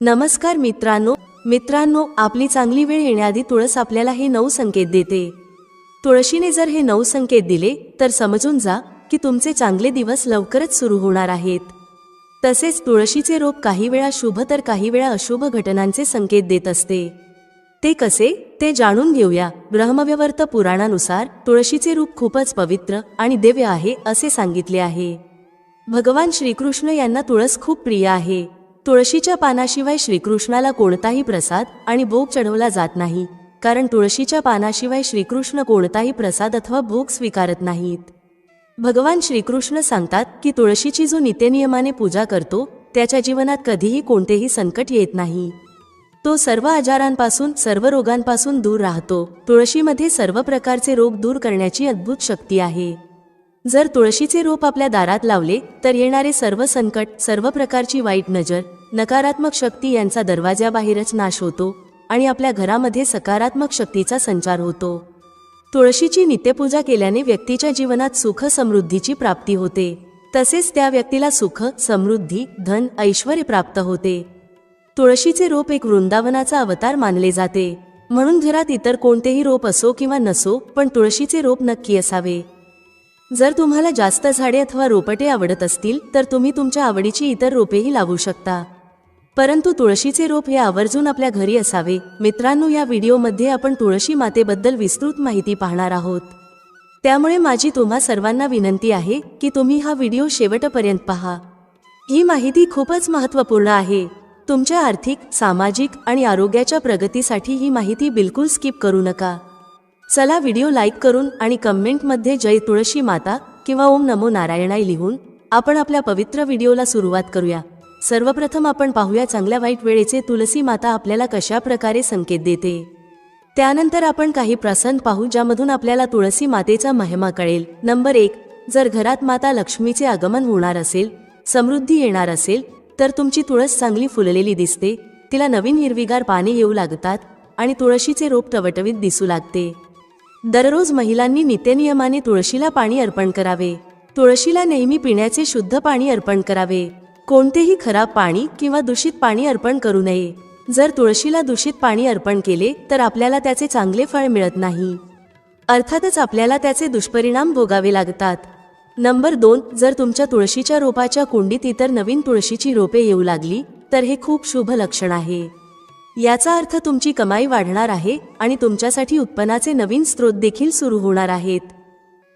नमस्कार मित्रांनो आपली चांगली वेळ येण्याआधी तुळस आपल्याला हे 9 संकेत देते। तुळशीने जर हे 9 संकेत दिले तर समजून जा की तुमचे चांगले दिवस लवकरच सुरू होणार आहेत। तसेच तुळशीचे रोप काही वेळा शुभ तर काही वेळा अशुभ घटनांचे संकेत देत असते। ते कसे ते जाणून घेऊया। ब्रह्मवैवर्त पुराणानुसार तुळशीचे रूप खूपच पवित्र आणि दिव्य आहे असे सांगितले आहे। भगवान श्रीकृष्ण यांना तुळस खूप प्रिय आहे। तुळशीच्या पानाशिवाय श्रीकृष्णाला कोणताही प्रसाद आणि भोग चढवला जात नाही, कारण तुळशीच्या पानाशिवाय श्रीकृष्ण कोणताही प्रसाद अथवा भोग स्वीकारत नाहीत। भगवान श्रीकृष्ण सांगतात की तुळशीची जो नित्यनियमाने पूजा करतो त्याच्या जीवनात कधीही कोणतेही संकट येत नाही। तो सर्व आजारांपासून सर्व रोगांपासून दूर राहतो। तुळशीमध्ये सर्व प्रकारचे रोग दूर करण्याची अद्भुत शक्ती आहे। जर तुळशीचे रोप आपल्या दारात लावले तर येणारे सर्व संकट, सर्व प्रकारची वाईट नजर, नकारात्मक शक्ती यांचा दरवाजाबाहेरच नाश होतो आणि आपल्या घरामध्ये सकारात्मक शक्तीचा संचार होतो। तुळशीची नित्यपूजा केल्याने व्यक्तीच्या जीवनात सुख समृद्धीची प्राप्ती होते। तसेच त्या व्यक्तीला सुख, समृद्धी, धन, ऐश्वर्य प्राप्त होते। तुळशीचे रोप एक वृंदावनाचा अवतार मानले जाते, म्हणून घरात इतर कोणतेही रोप असो किंवा नसो पण तुळशीचे रोप नक्की असावे। जर तुम्हाला जास्त झाडे अथवा रोपटे आवडत असतील तर तुम्ही तुमच्या आवडीची इतर रोपेही लावू शकता, परंतु तुळशीचे रोप हे आवर्जून आपल्या घरी असावे। मित्रांनो, या व्हिडिओमध्ये आपण तुळशी मातेबद्दल विस्तृत माहिती पाहणार आहोत, त्यामुळे माझी तुम्हा सर्वांना विनंती आहे की तुम्ही हा व्हिडिओ शेवटपर्यंत पहा। ही माहिती खूपच महत्त्वपूर्ण आहे। तुमच्या आर्थिक, सामाजिक आणि आरोग्याच्या प्रगतीसाठी ही माहिती बिलकुल स्किप करू नका। चला व्हिडिओ लाईक करून आणि कमेंटमध्ये जय तुळशी माता किंवा ओम नमो नारायणाय लिहून आपण आपल्या पवित्र व्हिडिओला सुरुवात करूया। सर्वप्रथम आपण पाहूया चांगल्या वाईट वेळेचे तुळशी माता आपल्याला कशा प्रकारे संकेत देते। त्यानंतर आपण काही प्रसंग पाहू ज्यामधून आपल्याला तुळशी मातेचा महिमा कळेल। नंबर 1, जर घरात माता लक्ष्मीचे आगमन होणार असेल, समृद्धी येणार असेल तर तुमची तुळस चांगली फुललेली दिसते, तिला नवीन हिरवीगार पाने येऊ लागतात आणि तुळशीचे रोप टवटवीत दिसू लागते। दररोज महिलांनी नित्यनियमाने तुळशीला पाणी अर्पण करावे। तुळशीला नेहमी पिण्याचे शुद्ध पाणी अर्पण करावे। कोणतेही खराब पाणी किंवा दूषित पाणी अर्पण करू नये। जर तुळशीला दूषित पाणी अर्पण केले तर आपल्याला त्याचे चांगले फळ मिळत नाही, अर्थातच आपल्याला त्याचे दुष्परिणाम भोगावे लागतात। नंबर 2, जर तुमच्या तुळशीच्या रोपाच्या कुंडीत इतर नवीन तुळशीची रोपे येऊ लागली तर हे खूप शुभ लक्षण आहे। याचा अर्थ तुमची कमाई वाढणार आहे आणि तुमच्यासाठी उत्पन्नाचे नवीन स्रोत देखील सुरू होणार आहेत।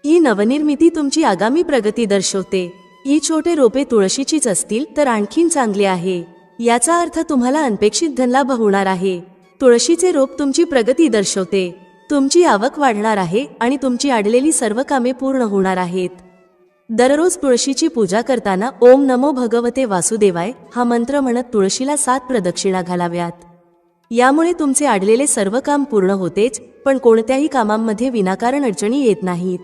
ही नवनिर्मिती तुमची आगामी प्रगती दर्शवते। ही छोटे रोपे तुळशीचीच असतील तर आणखीन चांगले आहे। याचा अर्थ तुम्हाला अनपेक्षित धनलाभ होणार आहे। तुळशीचे रोप तुमची प्रगती दर्शवते, तुमची आवक वाढणार आहे आणि तुमची अडलेली सर्व कामे पूर्ण होणार आहेत। दररोज तुळशीची पूजा करताना ओम नमो भगवते वासुदेवाय हा मंत्र म्हणत तुळशीला 7 प्रदक्षिणा घालाव्यात। यामुळे तुमचे अडलेले सर्व काम पूर्ण होतेच, पण कोणत्याही कामांमध्ये विनाकारण अडचणी येत नाहीत।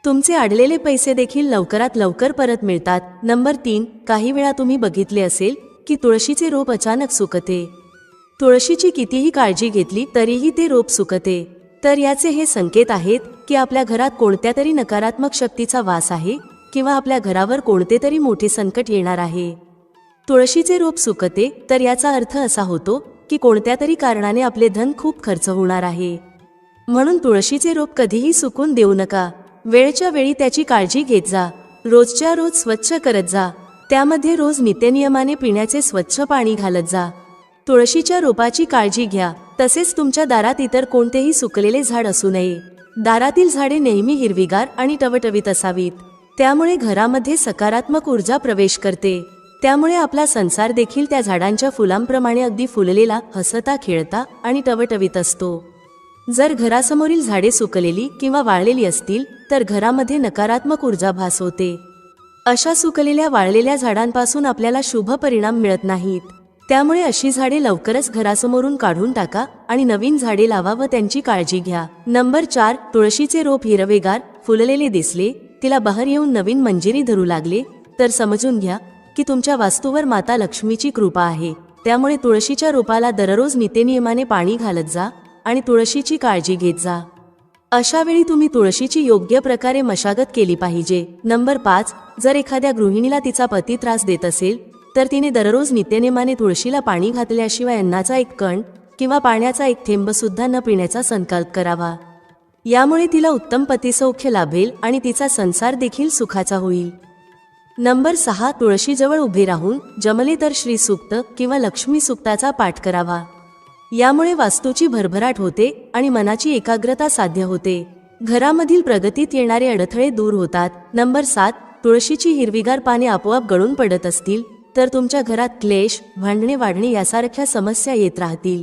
तुमचे अडलेले पैसे देखील लवकरात लवकर परत मिळतात। नंबर 3, काही वेळा तुम्ही बघितले असेल की तुळशीचे रोप अचानक सुकते। तुळशीची कितीही काळजी घेतली तरीही ते रोप सुकते, तर याचे हे संकेत आहेत की आपल्या घरात कोणत्या तरी नकारात्मक शक्तीचा वास आहे किंवा आपल्या घरावर कोणते तरी मोठे संकट येणार आहे। तुळशीचे रोप सुकते तर याचा अर्थ असा होतो की कोणत्या तरी कारणाने आपले धन खूप खर्च होणार आहे, म्हणून तुळशीचे रोप कधीही सुकून देऊ नका। वेळच्या वेळी त्याची काळजी घेत जा। रोजच्या रोज स्वच्छ करत जा, त्यामध्ये रोज नित्यनियमाने पिण्याचे स्वच्छ पाणी घालत जा। तुळशीच्या रोपाची काळजी घ्या। तसेच तुमच्या दारात इतर कोणतेही सुकलेले झाड असू नये। दारातील झाडे नेहमी हिरवीगार आणि टवटवीत असावीत, त्यामुळे घरामध्ये सकारात्मक ऊर्जा प्रवेश करते। त्यामुळे आपला संसार देखील त्या झाडांच्या फुलांप्रमाणे अगदी फुललेला, हसता खेळता आणि टवटवीत असतो। जर घरासमोरील झाडे सुकलेली किंवा वाळलेली असतील तर घरामध्ये नकारात्मक ऊर्जा भास होते। अशा सुकलेल्या वाळलेल्या झाडांपासून आपल्याला शुभ परिणाम मिळत नाहीत, त्यामुळे अशी झाडे लवकरच घरासमोरून काढून टाका आणि नवीन झाडे लावा व त्यांची काळजी घ्या। नंबर 4, तुळशीचे रोप हिरवेगार फुललेले दिसले, तिला बहर येऊन नवीन मंजिरी धरू लागले तर समजून घ्या की तुमच्या वास्तूवर माता लक्ष्मीची कृपा आहे। त्यामुळे तुळशीच्या रोपाला दररोज नित्यनियमाने पाणी घालत जा आणि तुळशीची काळजी घेत जा। अशा वेळी तुम्ही तुळशीची योग्य प्रकारे मशागत केली पाहिजे। नंबर 5, जर एखाद्या गृहिणीला तिचा पती त्रास देत असेल तर तिने दररोज नित्यनेमाने तुळशीला पाणी घातल्याशिवाय अन्नाचा एक कण किंवा पाण्याचा एक थेंब सुद्धा न पिण्याचा संकल्प करावा. यामुळे तिला उत्तम पतिसौख्य लाभेल आणि तिचा संसार देखील सुखाचा होईल. नंबर 6, तुळशीजवळ उभे राहून जमले तर श्री सूक्त किंवा लक्ष्मी सूक्ताचा पाठ करावा. यामुळे वास्तूची भरभराट होते आणि मनाची एकाग्रता साध्य होते. घरामधील प्रगतीत येणारे अडथळे दूर होतात. नंबर 7, तुळशीची हिरवीगार पाने आपोआप गळून पडत असतील तर तुमच्या घरात क्लेश, भांडणे वाढणे यासारख्या समस्या येत राहतील.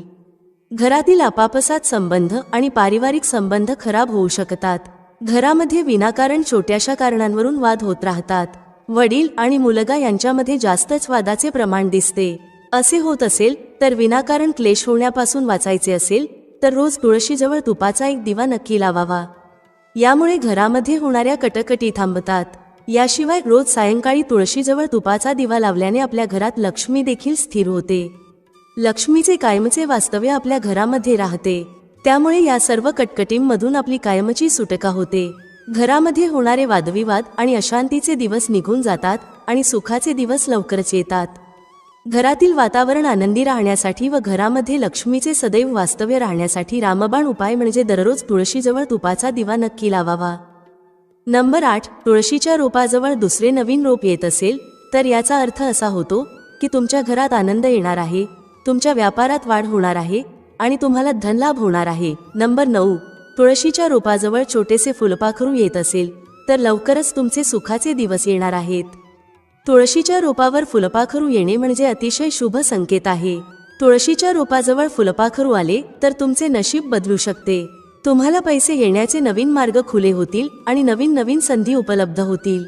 घरातील आपापसात संबंध आणि पारिवारिक संबंध खराब होऊ शकतात. घरामध्ये विनाकारण छोट्याशा कारणांवरून वाद होत राहतात. वडील आणि मुलगा यांच्यामध्ये जास्तच वादाचे प्रमाण दिसते. असे होत असेल तर विनाकारण क्लेश होण्यापासून वाचायचे असेल तर रोज तुळशीजवळ तुपाचा एक दिवा नक्की लावावा. यामुळे घरामध्ये होणाऱ्या कटकटी थांबतात. याशिवाय रोज सायंकाळी तुळशीजवळ तुपाचा दिवा लावल्याने आपल्या घरात लक्ष्मी देखील स्थिर होते. लक्ष्मीचे कायमचे वास्तव्य आपल्या घरामध्ये राहते. त्यामुळे या सर्व कटकटींमधून आपली कायमची सुटका होते. घरामध्ये होणारे वादविवाद आणि अशांतीचे दिवस निघून जातात आणि सुखाचे दिवस लवकरच येतात. घरातील वातावरण आनंदी राहण्यासाठी व घरामध्ये लक्ष्मीचे सदैव वास्तव्य राहण्यासाठी रामबाण उपाय म्हणजे दररोज तुळशीजवळ तुपाचा दिवा नक्की लावावा. नंबर 8, तुळशीच्या रोपाजवळ दुसरे नवीन रोप येत असेल तर याचा अर्थ असा होतो की तुमच्या घरात आनंद येणार आहे, तुमच्या व्यापारात वाढ होणार आहे आणि तुम्हाला धनलाभ होणार आहे. नंबर 9, तुळशीच्या रोपाजवळ छोटेसे फुलपाखरू येत असेल तर लवकरच तुमचे सुखाचे दिवस येणार आहेत. तुळशीच्या रोपावर फुलपाखरू येणे म्हणजे अतिशय शुभ संकेत आहे. तुळशीच्या रोपाजवळ फुलपाखरू आले तर तुमचे नशीब बदलू शकते. तुम्हाला पैसे येण्याचे नवीन मार्ग खुले होतील आणि नवीन नवीन संधी उपलब्ध होतील.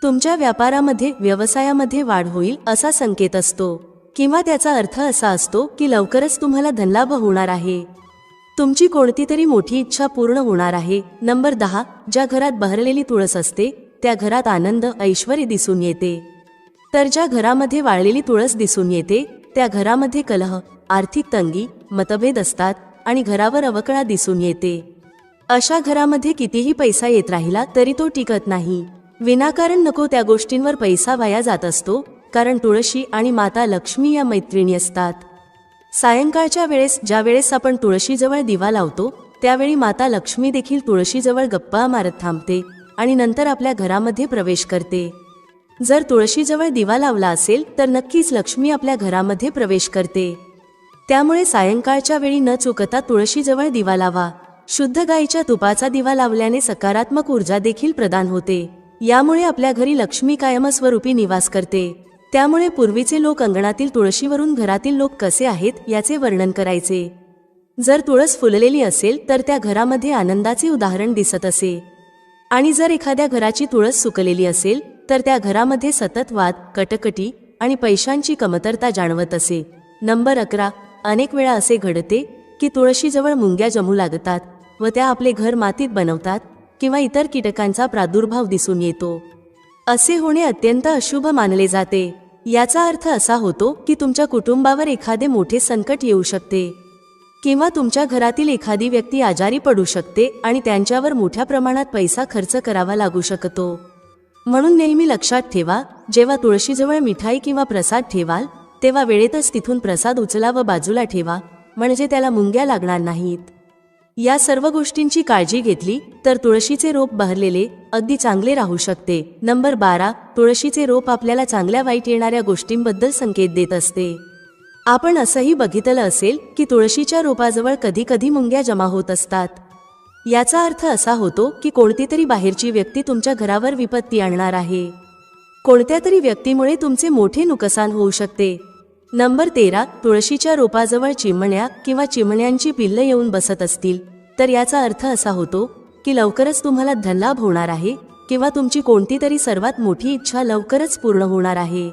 तुमच्या व्यापारामध्ये, व्यवसायामध्ये वाढ होईल असा संकेत असतो किंवा त्याचा अर्थ असा असतो की लवकरच तुम्हाला धनलाभ होणार आहे. तुमची कोणती तरी मोठी इच्छा पूर्ण होणार आहे. नंबर 10, ज्या घरात बहरलेली तुळस असते त्या घरात आनंद, ऐश्वर्य दिसून येते. तर ज्या घरामध्ये वाळलेली तुळस दिसून येते त्या घरामध्ये कलह, आर्थिक तंगी, मतभेद असतात आणि घरावर अवकळा दिसून येते. अशा घरामध्ये कितीही पैसा येत राहिला तरी तो टिकत नाही. विनाकारण नको त्या गोष्टींवर पैसा वाया जात असतो, कारण तुळशी आणि माता लक्ष्मी या मैत्रिणी असतात. सायंकाळच्या वेळेस ज्या वेळेस आपण तुळशीजवळ दिवा लावतो त्यावेळी माता लक्ष्मी देखील तुळशीजवळ गप्पा मारत थांबते आणि नंतर आपल्या घरामध्ये प्रवेश करते. जर तुळशीजवळ दिवा लावला असेल तर नक्कीच लक्ष्मी आपल्या घरामध्ये प्रवेश करते. त्यामुळे सायंकाळच्या वेळी न चुकता तुळशीजवळ दिवा लावा. शुद्ध गाईच्या तुपाचा दिवा लावल्याने सकारात्मक ऊर्जा देखील प्रदान होते. यामुळे आपल्या घरी लक्ष्मी कायमस्वरूपी निवास करते. त्यामुळे पूर्वीचे लोक अंगणातील तुळशीवरून घरातील लोक कसे आहेत याचे वर्णन करायचे. जर तुळस फुललेली असेल तर त्या घरामध्ये आनंदाचे उदाहरण दिसत असे आणि जर एखाद्या घराची तुळस सुकलेली असेल तर त्या घरामध्ये सतत वाद, कटकटी आणि पैशांची कमतरता जाणवत असे. नंबर 11, अनेक वेळा असे घडते की तुळशीजवळ मुंग्या जमू लागतात व त्या आपले घर मातीत बनवतात किंवा इतर कीटकांचा प्रादुर्भाव दिसून येतो. असे होणे अत्यंत अशुभ मानले जाते. याचा अर्थ असा होतो की तुमच्या कुटुंबावर एखादे मोठे संकट येऊ शकते किंवा तुमच्या घरातील एखादी व्यक्ती आजारी पडू शकते आणि त्यांच्यावर मोठ्या प्रमाणात पैसा खर्च करावा लागू शकतो. म्हणून नेहमी लक्षात ठेवा, जेव्हा तुळशीजवळ मिठाई किंवा प्रसाद ठेवाल तेव्हा वेळेतच तिथून प्रसाद उचला व बाजूला ठेवा, म्हणजे त्याला मुंग्या लागणार नाहीत. या सर्व गोष्टींची काळजी घेतली तर तुळशीचे रोप बहरलेले अगदी चांगले राहू शकते. नंबर 12, तुळशीचे रोप आपल्याला चांगल्या वाईट येणाऱ्या गोष्टींबद्दल संकेत देत असते. आपण असंही बघितलं असेल की तुळशीच्या रोपाजवळ कधी कधी मुंग्या जमा होत असतात. याचा अर्थ असा होतो की कोणती तरी बाहेरची व्यक्ती तुमच्या घरावर विपत्ती आणणार आहे. कोणत्या तरी व्यक्तीमुळे तुमचे मोठे नुकसान होऊ शकते. नंबर 13, तुळशीच्या रोपाजवळ चिमण्या किंवा चिमण्यांची पिल्लं येऊन बसत असतील तर याचा अर्थ असा होतो की लवकरच तुम्हाला धनलाभ होणार आहे किंवा तुमची कोणती तरी सर्वात मोठी इच्छा लवकरच पूर्ण होणार आहे.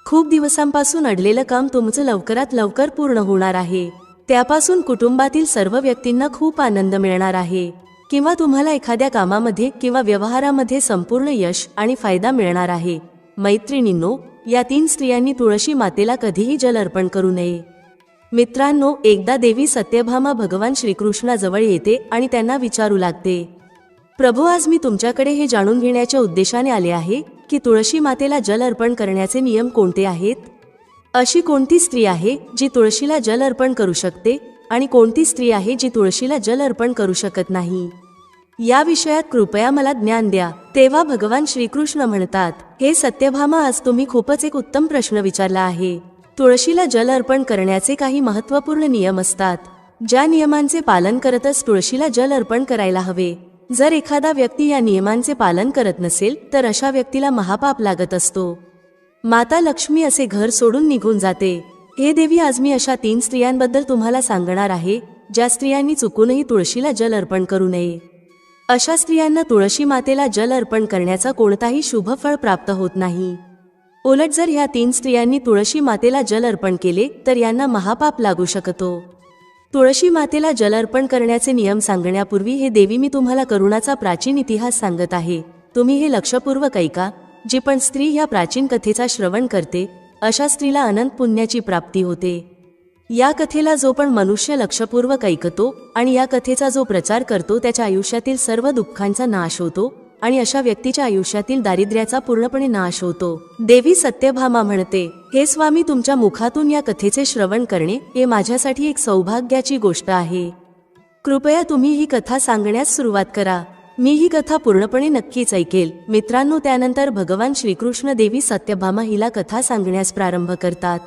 खूप दिवसांपासून अडलेलं काम तुमचं लवकरात लवकर पूर्ण होणार आहे. त्यापासून कुटुंबातील सर्व व्यक्तींना खूप आनंद मिळणार आहे किंवा तुम्हाला एखाद्या कामामध्ये किंवा व्यवहारामध्ये संपूर्ण यश आणि फायदा मिळणार आहे. मैत्रिणींनो, या 3 स्त्रियांनी तुळशी मातेला कधीही जल अर्पण करू नये. मित्रांनो, एकदा देवी सत्यभामा भगवान श्रीकृष्णाजवळ येते आणि त्यांना विचारू लागते, प्रभू, आज मी तुमच्याकडे हे जाणून घेण्याच्या उद्देशाने आले आहे की तुळशी मातेला जल अर्पण करण्याचे नियम कोणते आहेत? अशी कोणती स्त्री आहे जी तुळशीला जल अर्पण करू शकते आणि कोणती स्त्री आहे जी तुळशीला जल अर्पण करू शकत नाही? या विषयात कृपया मला ज्ञान द्या. तेव्हा भगवान श्रीकृष्ण म्हणतात, हे सत्यभामा, आज तुम्ही खूपच एक उत्तम प्रश्न विचारला आहे. तुळशीला जल अर्पण करण्याचे काही महत्त्वपूर्ण नियम असतात, ज्या नियमांचे पालन करतच तुळशीला जल अर्पण करायला हवे. जर एखादा व्यक्ती या नियमांचे पालन करत नसेल तर अशा व्यक्तीला महापाप लागत असतो. माता लक्ष्मी असे घर सोडून निघून जाते. हे देवी, आज मी अशा 3 स्त्रियांबद्दल तुम्हाला सांगणार आहे, ज्या स्त्रियांनी चुकूनही तुळशीला जल अर्पण करू नये. अशा स्त्रियांना तुळशी मातेला जल अर्पण करण्याचा कोणताही शुभ फळ प्राप्त होत नाही. उलट जर ह्या 3 स्त्रियांनी तुळशी मातेला जल अर्पण केले तर यांना महापाप लागू शकतो. तुळशी मातेला जल अर्पण करण्याचे नियम सांगण्यापूर्वी हे देवी, मी तुम्हाला करुणाचा प्राचीन इतिहास सांगत आहे. तुम्ही हे लक्षपूर्वक ऐका. जी पण स्त्री या प्राचीन कथेचा श्रवण करते अशा स्त्रीला अनंत पुण्याची प्राप्ती होते. या कथेला जो पण मनुष्य लक्षपूर्वक ऐकतो आणि या कथेचा जो प्रचार करतो त्याच्या आयुष्यातील सर्व दुःखांचा नाश होतो आणि अशा व्यक्तीच्या आयुष्यातील दारिद्र्याचा पूर्णपणे नाश होतो. देवी सत्यभामा म्हणते, हे स्वामी, तुमच्या मुखातून या कथेचे श्रवण करणे हे माझ्यासाठी एक सौभाग्याची गोष्ट आहे. कृपया तुम्ही ही कथा सांगण्यास सुरुवात करा. मी ही कथा पूर्णपणे नक्कीच ऐकेल. मित्रांनो, त्यानंतर भगवान श्रीकृष्ण देवी सत्यभामा हिला कथा सांगण्यास प्रारंभ करतात.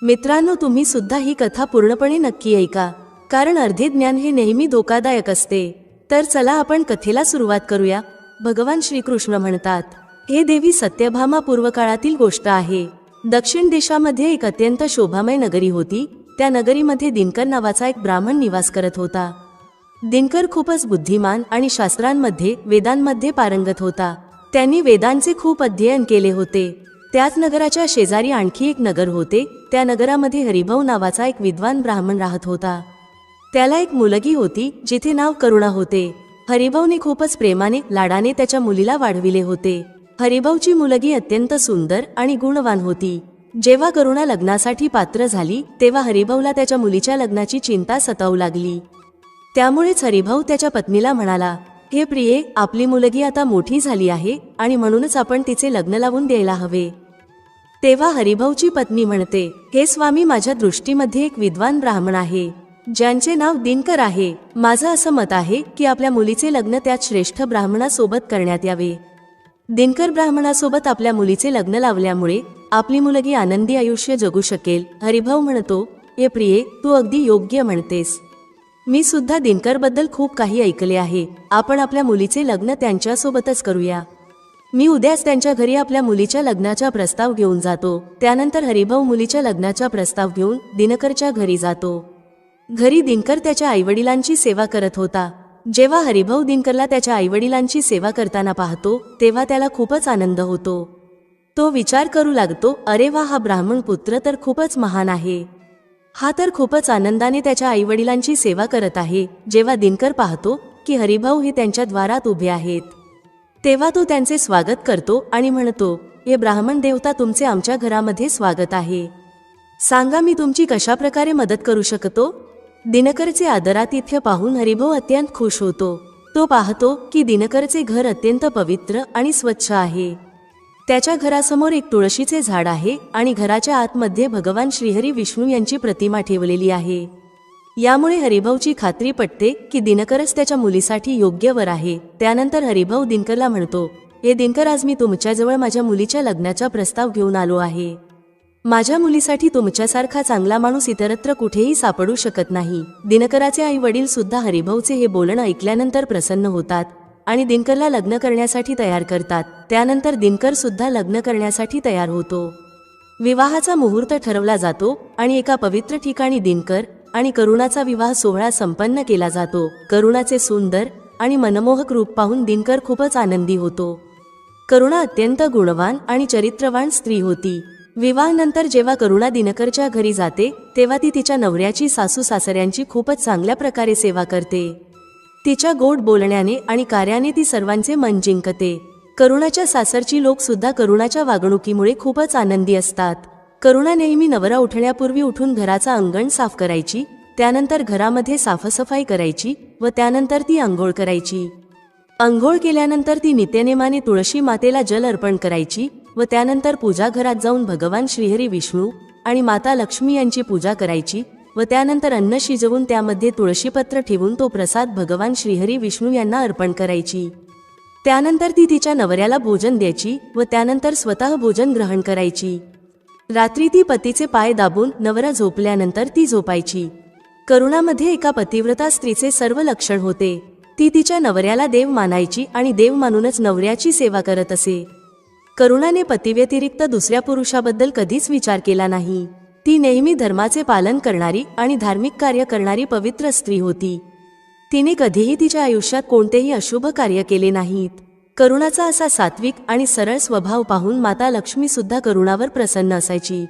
मित्रांनो, तुम्ही सुद्धा ही कथा पूर्णपणे नक्की ऐका, कारण अर्धे ज्ञान हे नेहमी धोकादायक असते. तर चला आपण कथेला सुरुवात करूया. भगवान श्रीकृष्ण म्हणतात, हे देवी सत्यभामा, पूर्वकाळातील गोष्ट आहे. दक्षिण देशामध्ये एक अत्यंत शोभामय नगरी होती. त्या नगरीमध्ये दिनकर नावाचा एक ब्राह्मण निवास करत होता. दिनकर खूपच बुद्धिमान आणि शास्त्रांमध्ये, वेदांमध्ये पारंगत होता. त्यांनी वेदांचे खूप अध्ययन केले होते. त्याच नगराच्या शेजारी आणखी एक नगर होते. त्या नगरामध्ये हरिभाऊ नावाचा एक विद्वान ब्राह्मण राहत होता. त्याला एक मुलगी होती जिथे नाव करुणा होते. हरिभाऊने खूपच प्रेमाने, लाडाने त्याच्या मुलीला वाढविले होते. हरिभाऊची मुलगी अत्यंत सुंदर आणि गुणवान होती. जेव्हा करुणा लग्नासाठी पात्र झाली तेव्हा हरिभाऊला त्याच्या मुलीच्या लग्नाची चिंता सतावू लागली. त्यामुळेच हरिभाऊ त्याच्या पत्नीला म्हणाला, हे प्रिये, आपली मुलगी आता मोठी झाली आहे आणि म्हणूनच आपण तिचे लग्न लावून द्यायला हवे. तेव्हा हरिभाऊची पत्नी म्हणते, हे स्वामी, माझ्या दृष्टीमध्ये एक विद्वान ब्राह्मण आहे ज्यांचे नाव दिनकर आहे. माझं असं मत आहे की आपल्या मुलीचे लग्न त्यात श्रेष्ठ ब्राह्मणासोबत करण्यात यावे. दिनकर ब्राह्मणासोबत आपल्या मुलीचे लग्न लावल्यामुळे आपली मुलगी आनंदी आयुष्य जगू शकेल. हरिभाऊ म्हणतो, हे प्रिये, तू अगदी योग्य म्हणतेस. मी सुद्धा दिनकरबद्दल खूप काही ऐकले आहे. आपण आपल्या मुलीचे लग्न त्यांच्यासोबतच करूया. मी उद्याच त्यांच्या घरी आपल्या मुलीच्या लग्नाचा प्रस्ताव घेऊन जातो. त्यानंतर हरिभाऊ मुलीच्या लग्नाचा प्रस्ताव घेऊन दिनकरच्या घरी जातो. घरी दिनकर त्याच्या आईवडिलांची सेवा करत होता. जेव्हा हरिभाऊ दिनकरला त्याच्या आईवडिलांची सेवा करताना पाहतो तेव्हा त्याला खूपच आनंद होतो. तो विचार करू लागतो, अरे वा, हा ब्राह्मण पुत्र तर खूपच महान आहे. हा तर खूपच आनंदाने त्याच्या आईवडिलांची सेवा करत आहे. जेव्हा दिनकर पाहतो की हरिभाऊ हे त्यांच्या द्वारात उभे आहेत तेव्हा तो त्यांचे स्वागत करतो आणि म्हणतो, हे ब्राह्मण देवता, तुमचे आमच्या घरामध्ये स्वागत आहे. सांगा, मी तुमची कशा प्रकारे मदत करू शकतो? दिनकरचे आदरातिथ्य पाहून हरिभाऊ अत्यंत खुश होतो. तो पाहतो की दिनकरचे घर अत्यंत पवित्र आणि स्वच्छ आहे. त्याच्या घरासमोर एक तुळशीचे झाड आहे आणि घराच्या आतमध्ये भगवान श्रीहरी विष्णू यांची प्रतिमा ठेवलेली आहे. यामुळे हरिभाऊची खात्री पटते की दिनकरच त्याच्या मुलीसाठी योग्य वर आहे. त्यानंतर हरिभाऊ दिनकरला म्हणतो, हे दिनकर, आज मी तुमच्याजवळ माझ्या मुलीच्या लग्नाचा प्रस्ताव घेऊन आलो आहे. माझ्या मुलीसाठी तुमच्यासारखा चांगला माणूस इतरत्र कुठेही सापडू शकत नाही. दिनकराचे आई वडील सुद्धा हरिभाऊचे हे बोलणं ऐकल्यानंतर प्रसन्न होतात आणि दिनकरला लग्न करण्यासाठी तयार करतात. त्यानंतर दिनकर सुद्धा लग्न करण्यासाठी तयार होतो. विवाहाचा मुहूर्त ठरवला जातो आणि एका पवित्र ठिकाणी दिनकर आणि करुणाचा विवाह सोहळा संपन्न केला जातो. करुणाचे सुंदर आणि मनमोहक रूप पाहून दिनकर खूपच आनंदी होतो. करुणा अत्यंत गुणवान आणि चरित्रवान स्त्री होती. विवाहानंतर जेव्हा करुणा दिनकरच्या घरी जाते तेव्हा ती तिच्या नवऱ्याची, सासू सासऱ्यांची खूपच चांगल्या प्रकारे सेवा करते. तिच्या गोड बोलण्याने आणि कार्याने ती सर्वांचे मन जिंकते. करुणाच्या सासरची लोक सुद्धा करुणाच्या वागणुकीमुळे खूपच आनंदी असतात. करुणा नेहमी नवरा उठण्यापूर्वी उठून घराचा अंगण साफ करायची. त्यानंतर घरामध्ये साफसफाई करायची व त्यानंतर ती आंघोळ करायची. अंघोळ केल्यानंतर ती नित्यनेमाने तुळशी मातेला जल अर्पण करायची व त्यानंतर पूजा घरात जाऊन भगवान श्रीहरी विष्णू आणि माता लक्ष्मी यांची पूजा करायची व त्यानंतर अन्न शिजवून त्यामध्ये तुळशीपत्र ठेवून तो प्रसाद भगवान श्रीहरी विष्णू यांना अर्पण करायची। त्यानंतर ती तिच्या नवऱ्याला भोजन द्यायची व त्यानंतर स्वतः भोजन ग्रहण करायची। रात्री ती पतीचे पाय दाबून नवरा झोपल्यानंतर ती झोपायची। करुणामध्ये एका पतिव्रता स्त्रीचे सर्व लक्षण होते। ती तिच्या नवऱ्याला देव मानायची आणि देव मानूनच नवऱ्याची सेवा करत असे। करुणाने पतीव्यतिरिक्त दुसऱ्या पुरुषाबद्दल कधीच विचार केला नाही। ती नेहमी धर्माचे पालन करणारी आणि धार्मिक कार्य करणारी पवित्र स्त्री होती। तिने कधीही तिच्या आयुष्यात कोणतेही अशुभ कार्य केले नाहीत। करुणाचा असा सात्विक आणि सरळ स्वभाव पाहून माता लक्ष्मी सुद्धा करुणावर प्रसन्न असायची,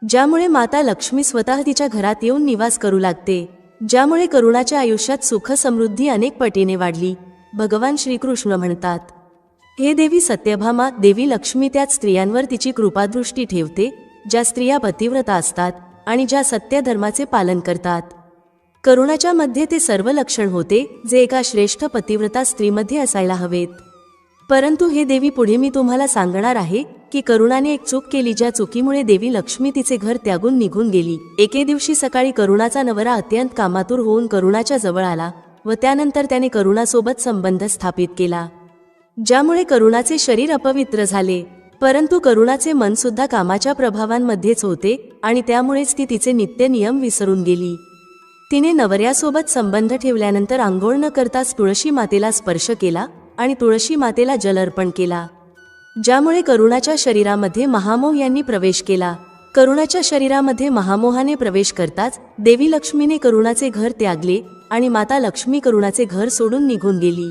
ज्यामुळे माता लक्ष्मी स्वतः तिच्या घरात येऊन निवास करू लागते, ज्यामुळे करुणाच्या आयुष्यात सुख समृद्धी अनेक पटीने वाढली। भगवान श्रीकृष्ण म्हणतात, हे देवी सत्यभामा, देवी लक्ष्मी त्याच स्त्रियांवर तिची कृपादृष्टी ठेवते ज्या स्त्रिया पतिव्रता असतात आणि ज्या सत्य धर्माचे पालन करतात। करुणाच्या मध्ये ते सर्व लक्षण होते जे एका श्रेष्ठ पतिव्रता स्त्रीमध्ये असायला हवेत। परंतु हे देवी, पुढे मी तुम्हाला सांगणार आहे की करुणाने एक चूक केली, ज्या चुकीमुळे देवी लक्ष्मी तिचे घर त्यागून निघून गेली। एके दिवशी सकाळी करुणाचा नवरा अत्यंत कामातूर होऊन करुणाच्या जवळ आला व त्यानंतर त्याने करुणासोबत संबंध स्थापित केला, ज्यामुळे करुणाचे शरीर अपवित्र झाले। परंतु करुणाचे मन सुद्धा कामाच्या प्रभावांमध्येच होते आणि त्यामुळेच ती तिचे नित्य नियम विसरून गेली। तिने नवऱ्यासोबत संबंध ठेवल्यानंतर आंघोळ न करताच तुळशी मातेला स्पर्श केला आणि तुळशी मातेला जल अर्पण केला, ज्यामुळे करुणाच्या शरीरामध्ये महामोह यांनी प्रवेश केला। करुणाच्या शरीरामध्ये महामोहाने प्रवेश करताच देवी लक्ष्मीने करुणाचे घर त्यागले आणि माता लक्ष्मी करुणाचे घर सोडून निघून गेली।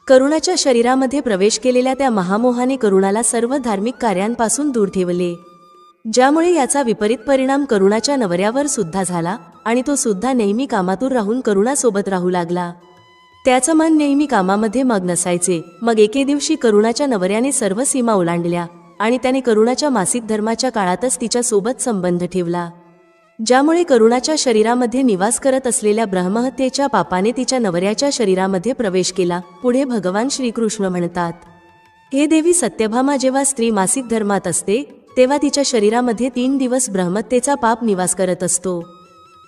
करुणाच्या शरीरामध्ये प्रवेश केलेल्या त्या महामोहाने करुणाला सर्व धार्मिक कार्यांपासून दूर ठेवले, ज्यामुळे याचा विपरीत परिणाम करुणाच्या नवऱ्यावर सुद्धा झाला आणि तो सुद्धा नेहमी कामातूर राहून करुणासोबत राहू लागला। त्याचं मन नेहमी कामामध्ये मग्न नसायचे। मग एके दिवशी करुणाच्या नवऱ्याने सर्व सीमा ओलांडल्या आणि त्याने करुणाच्या मासिक धर्माच्या काळातच तिच्या सोबत संबंध ठेवला, ज्यामुळे करुणाच्या शरीरामध्ये निवास करत असलेल्या ब्रह्महत्येच्या पापाने तिच्या नवऱ्याच्या शरीरामध्ये प्रवेश केला। पुढे भगवान श्रीकृष्ण म्हणतात, हे देवी सत्यभामा, जेव्हा स्त्री मासिक धर्मात असते तेव्हा तिच्या शरीरामध्ये 3 दिवस ब्रह्महत्येचा पाप निवास करत असतो,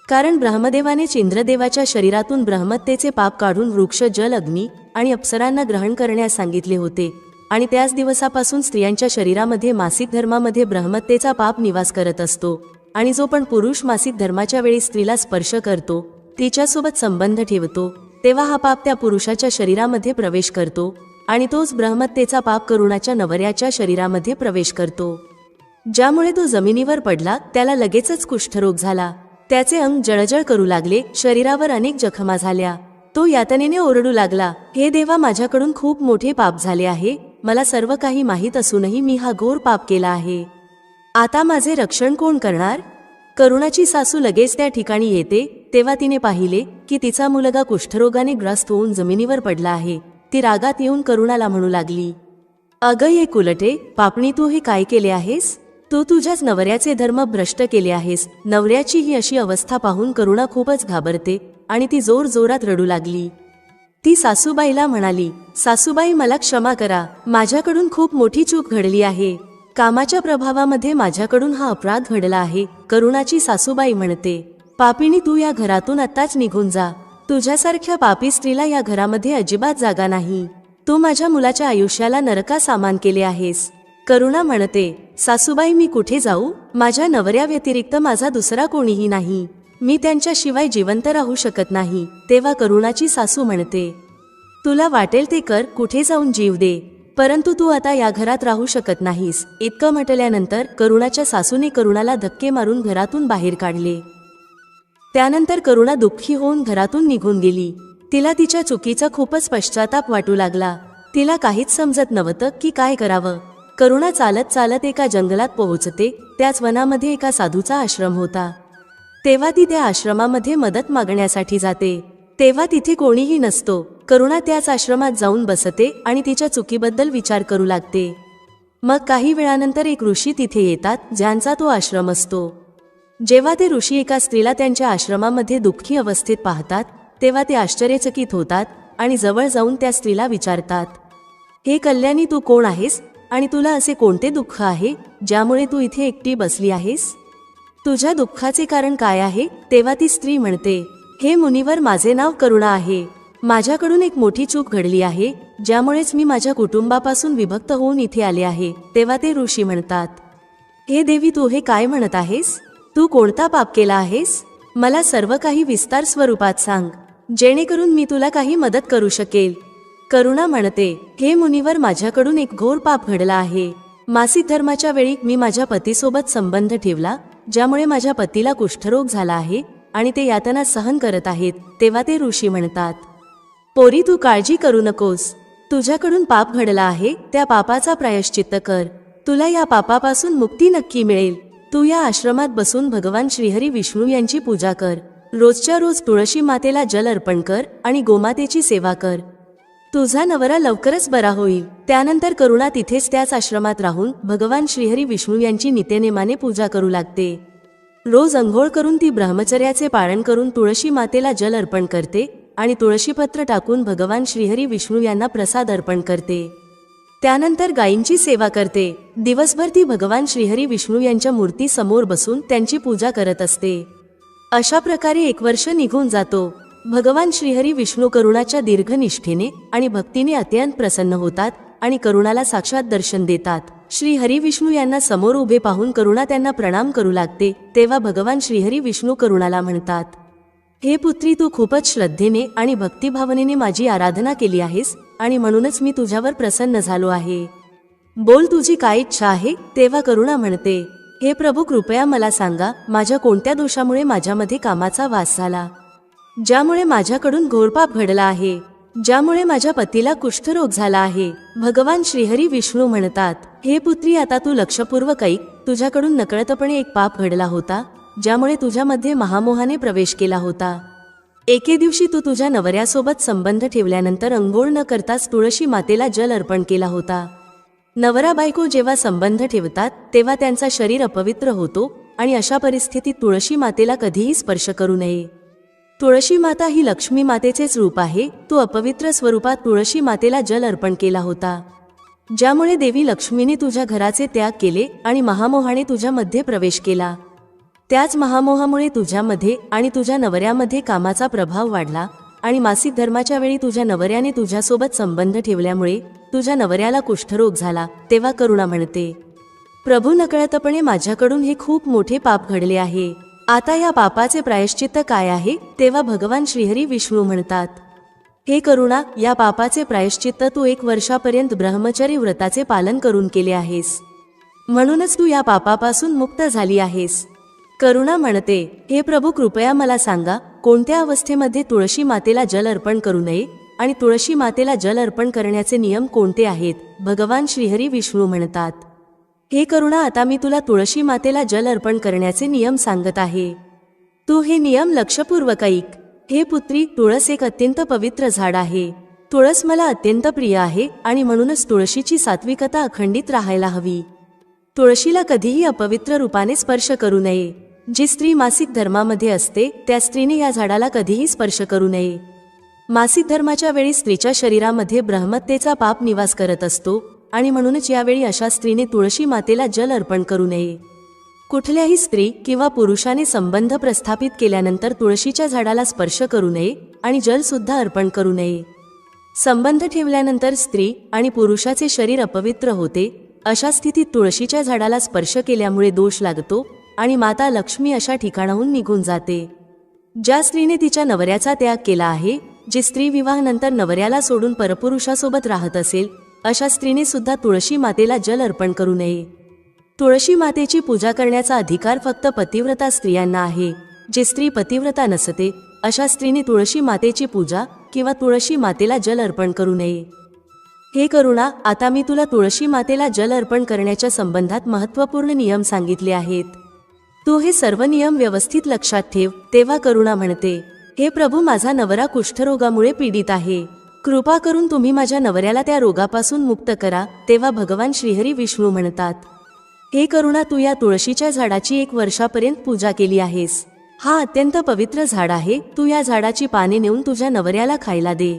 कारण ब्रह्मदेवाने इंद्रदेवाच्या शरीरातून ब्रह्महत्येचे पाप काढून वृक्ष, जल, अग्नी आणि अप्सरांना ग्रहण करण्यास सांगितले होते आणि त्याच दिवसापासून स्त्रियांच्या शरीरामध्ये मासिक धर्मामध्ये ब्रह्महत्येचा पाप निवास करत असतो आणि जो पण पुरुष मासिक धर्माच्या वेळी स्त्रीला स्पर्श करतो, तिच्यासोबत संबंध ठेवतो, तेव्हा हा पाप त्या पुरुषाच्या शरीरामध्ये प्रवेश करतो आणि तोच ब्रह्महत्येचा पाप करुणाच्या नवऱ्याच्या शरीरामध्ये प्रवेश करतो, ज्यामुळे तो जमिनीवर पडला। त्याला लगेचच कुष्ठरोग झाला, त्याचे अंग जळजळ करू लागले, शरीरावर अनेक जखमा झाल्या। तो यातनेने ओरडू लागला, हे देवा, माझ्याकडून खूप मोठे पाप झाले आहे। मला सर्व काही माहीत असूनही मी हा घोर पाप केला आहे। आता माझे रक्षण कोण करणार? करुणाची सासू लगेच त्या ठिकाणी येते तेव्हा तिने पाहिले की तिचा मुलगा कुष्ठरोगाने ग्रस्त होऊन जमिनीवर पडला आहे। ती रागात येऊन करुणाला म्हणू लागली, अगं ये कुलटे, पापणी, तू हे काय केले आहेस? तू तुझ्याच नवऱ्याचे धर्म भ्रष्ट केले आहेस। नवऱ्याची ही अशी अवस्था पाहून करुणा खूपच घाबरते आणि ती जोर जोरात रडू लागली। ती सासूबाईला म्हणाली, सासूबाई, मला क्षमा करा, माझ्याकडून खूप मोठी चूक घडली आहे। कामाच्या प्रभावामध्ये माझ्याकडून हा अपराध घडला आहे। करुणाची सासूबाई म्हणते, पापिणी, तू या घरातून आत्ताच निघून जा। तुझ्यासारख्या पापी स्त्रीला या घरामध्ये अजिबात जागा नाही। तू माझ्या मुलाच्या आयुष्याला नरका सामान केले आहेस। करुणा म्हणते, सासूबाई, मी कुठे जाऊ? माझ्या नवऱ्या व्यतिरिक्त माझा दुसरा कोणीही नाही। मी त्यांच्याशिवाय जिवंत राहू शकत नाही। तेव्हा करुणाची सासू म्हणते, तुला वाटेल ते कर, कुठे जाऊन जीव दे, परंतु तू आता या घरात राहू शकत नाहीस। इतकं म्हटल्यानंतर करुणाच्या सासूने करुणाला धक्के मारून घरातून बाहेर काढले। त्यानंतर करुणा दुःखी होऊन घरातून निघून गेली। तिला तिच्या चुकीचा खूपच पश्चाताप वाटू लागला। तिला काहीच समजत नव्हतं की काय करावं। करुणा चालत चालत एका जंगलात पोहोचते। त्याच वनामध्ये एका साधूचा आश्रम होता। तेव्हा ती त्या आश्रमामध्ये मदत मागण्यासाठी जाते, तेव्हा तिथे कोणीही नसतो। करुणा त्याच आश्रमात जाऊन बसते आणि तिच्या चुकीबद्दल विचार करू लागते। मग काही वेळानंतर एक ऋषी तिथे येतात, ज्यांचा तो आश्रम असतो। जेव्हा ते ऋषी एका स्त्रीला त्यांच्या आश्रमामध्ये दुःखी अवस्थेत पाहतात तेव्हा ते आश्चर्यचकित होतात आणि जवळ जाऊन त्या स्त्रीला विचारतात, हे कल्याणी, तू कोण आहेस आणि तुला असे कोणते दुःख आहे ज्यामुळे तू इथे एकटी बसली आहेस? तुझ्या दुःखाचे कारण काय आहे? तेव्हा ती स्त्री म्हणते, हे मुनिवर, माझे नाव करुणा आहे. माझ्याकडून एक मोठी चूक घडली आहे, ज्यामुळेच मी माझ्या कुटुंबापासून विभक्त होऊन इथे आले आहे. तेव्हा ते ऋषी म्हणतात, हे देवी, तू हे काय म्हणत आहेस? तू कोणता पाप केला आहेस? मला सर्व काही विस्तार स्वरूपात सांग, जेणेकरून मी तुला काही मदत करू शकेल. करुणा म्हणते, हे मुनिवर, माझ्याकडून एक घोर पाप घडला आहे. मासिक धर्माच्या वेळी मी माझ्या पतीसोबत संबंध ठेवला, ज्यामुळे माझ्या पतीला कुष्ठरोग झाला आहे आणि ते यातना सहन करत आहेत. तेव्हा ते ऋषी म्हणतात, पोरी, तू काळजी करू नकोस. तुझ्याकडून पाप घडला आहे, त्या पापाचा प्रायश्चित्त कर. तुला या पापापासून मुक्ती नक्की मिळेल. तू या आश्रमात बसून भगवान श्रीहरी विष्णू यांची पूजा कर. रोजच्या रोज तुळशी मातेला जल अर्पण कर आणि गोमातेची सेवा कर. तुझा नवरा लवकरच बरा होईल. त्यानंतर करुणा तिथेच त्याच आश्रमात राहून भगवान श्रीहरी विष्णू यांची नित्यनेमाने पूजा करू लागते. रोज अंघोळ करून ती ब्रह्मचर्याचे पालन करून तुळशी मातेला जल अर्पण करते आणि तुळशीपत्र टाकून भगवान श्रीहरी विष्णू यांना प्रसाद अर्पण करते. त्यानंतर गायींची सेवा करते. दिवसभर ती भगवान श्रीहरी विष्णू यांच्या मूर्ती समोर बसून त्यांची पूजा करत असते. अशा प्रकारे 1 वर्ष निघून जातो. भगवान श्रीहरी विष्णू करुणाच्या दीर्घ निष्ठेने आणि भक्तीने अत्यंत प्रसन्न होतात आणि करुणाला साक्षात दर्शन देतात. श्री हरी विष्णू यांना समोर उभे पाहून करुणा त्यांना प्रणाम करू लागते. तेव्हा भगवान श्रीहरी विष्णू करुणाला म्हणतात, हे पुत्री, तू खूपच श्रद्धेने आणि भक्तिभावनेने माझी आराधना केली आहेस आणि म्हणूनच मी तुझ्यावर प्रसन्न झालो आहे. बोल, तुझी काय इच्छा आहे? तेव्हा करुणा म्हणते, हे प्रभू, कृपया मला सांगा, माझ्या कोणत्या दोषामुळे माझ्यामध्ये कामाचा वास झाला, ज्यामुळे माझ्याकडून घोर पाप घडला आहे, ज्यामुळे माझ्या पतीला कुष्ठरोग झाला आहे. भगवान श्रीहरी विष्णू म्हणतात, हे पुत्री, आता तू लक्षपूर्वक ऐक. तुझ्याकडून नकळतपणे एक पाप घडला होता, ज्यामुळे तुझ्यामध्ये महामोहाने प्रवेश केला होता. एके दिवशी तू तुझ्या नवऱ्यासोबत संबंध ठेवल्यानंतर अंघोळ न करताच तुळशी मातेला जल अर्पण केला होता. नवरा बायको जेव्हा संबंध ठेवतात तेव्हा त्यांचा शरीर अपवित्र होतो आणि अशा परिस्थितीत तुळशी मातेला कधीही स्पर्श करू नये. तुळशी माता ही लक्ष्मी मातेचेच रूप आहे. तू अपवित्र स्वरूपात तुळशी मातेला जल अर्पण केला होता, ज्यामुळे देवी लक्ष्मीने तुझ्या घराचे त्याग केले आणि महामोहाने तुझ्यामध्ये प्रवेश केला. त्याच महामोहामुळे तुझ्यामध्ये आणि तुझ्या नवऱ्यामध्ये कामाचा प्रभाव वाढला आणि मासिक धर्माच्या वेळी तुझ्या नवऱ्याने तुझ्यासोबत संबंध ठेवल्यामुळे तुझ्या नवऱ्याला कुष्ठरोग झाला. तेव्हा करुणा म्हणते, प्रभू, नकळतपणे माझ्याकडून हे खूप मोठे पाप घडले आहे. आता या पापाचे प्रायश्चित्त काय आहे? तेव्हा भगवान श्रीहरी विष्णू म्हणतात, हे करुणा, या पापाचे प्रायश्चित्त तू 1 वर्षापर्यंत ब्रह्मचर्य व्रताचे पालन करून केले आहेस, म्हणूनच तू या पापापासून मुक्त झाली आहेस. करुणा म्हणते, हे प्रभू, कृपया मला सांगा, कोणत्या अवस्थेमध्ये तुळशी मातेला जल अर्पण करू नये आणि तुळशी मातेला जल अर्पण करण्याचे नियम कोणते आहेत? भगवान श्रीहरी विष्णू म्हणतात, हे करुणा, आता मी तुला तुळशी मातेला जल अर्पण करण्याचे नियम सांगत आहे. तू हे नियम लक्षपूर्वक ऐक. हे पुत्री, तुळस एक अत्यंत पवित्र झाड आहे. तुळस मला अत्यंत प्रिय आहे आणि म्हणूनच तुळशीची सात्विकता अखंडित राहायला हवी. तुळशीला कधीही अपवित्र रूपाने स्पर्श करू नये. जी स्त्री मासिक धर्मामध्ये असते त्या स्त्रीने या झाडाला कधीही स्पर्श करू नये. मासिक धर्माच्या वेळी स्त्रीच्या शरीरामध्ये ब्रह्मत्तेचा पाप निवास करत असतो आणि म्हणूनच यावेळी अशा स्त्रीने तुळशी मातेला जल अर्पण करू नये. कुठल्याही स्त्री किंवा पुरुषाने संबंध प्रस्थापित केल्यानंतर तुळशीच्या झाडाला स्पर्श करू नये आणि जल सुद्धा अर्पण करू नये. संबंध ठेवल्यानंतर स्त्री आणि पुरुषाचे शरीर अपवित्र होते. अशा स्थितीत तुळशीच्या झाडाला स्पर्श केल्यामुळे दोष लागतो आणि माता लक्ष्मी अशा ठिकाणाहून निघून जाते. ज्या स्त्रीने तिच्या नवऱ्याचा त्याग केला आहे, जी स्त्री विवाहानंतर नवऱ्याला सोडून परपुरुषासोबत राहत असेल, अशा स्त्रीने सुद्धा तुळशी मातेला जल अर्पण करू नये. तुळशी मातेची पूजा करण्याचा अधिकार फक्त पतिव्रता स्त्रियांना आहे. जी स्त्री पतिव्रता नसते अशा स्त्रीने तुळशी मातेची पूजा किंवा तुळशी मातेला जल अर्पण करू नये. हे करुणा, आता मी तुला तुळशी मातेला जल अर्पण करण्याच्या संबंधात महत्त्वपूर्ण नियम सांगितले आहेत. तू हे सर्व नियम व्यवस्थित लक्षात ठेव. तेव्हा करुणा म्हणते, हे प्रभू, माझा नवरा कुष्ठरोगामुळे पीडित आहे. कृपा करून तुम्ही माझ्या नवऱ्याला त्या रोगापासून मुक्त करा. तेव्हा भगवान श्रीहरी विष्णू म्हणतात, हे करुणा, तू या तुळशीच्या झाडाची 1 वर्षापर्यंत पूजा केली आहेस. हा अत्यंत पवित्र झाड आहे. तू या झाडाची पाने नेऊन तुझ्या नवऱ्याला खायला दे.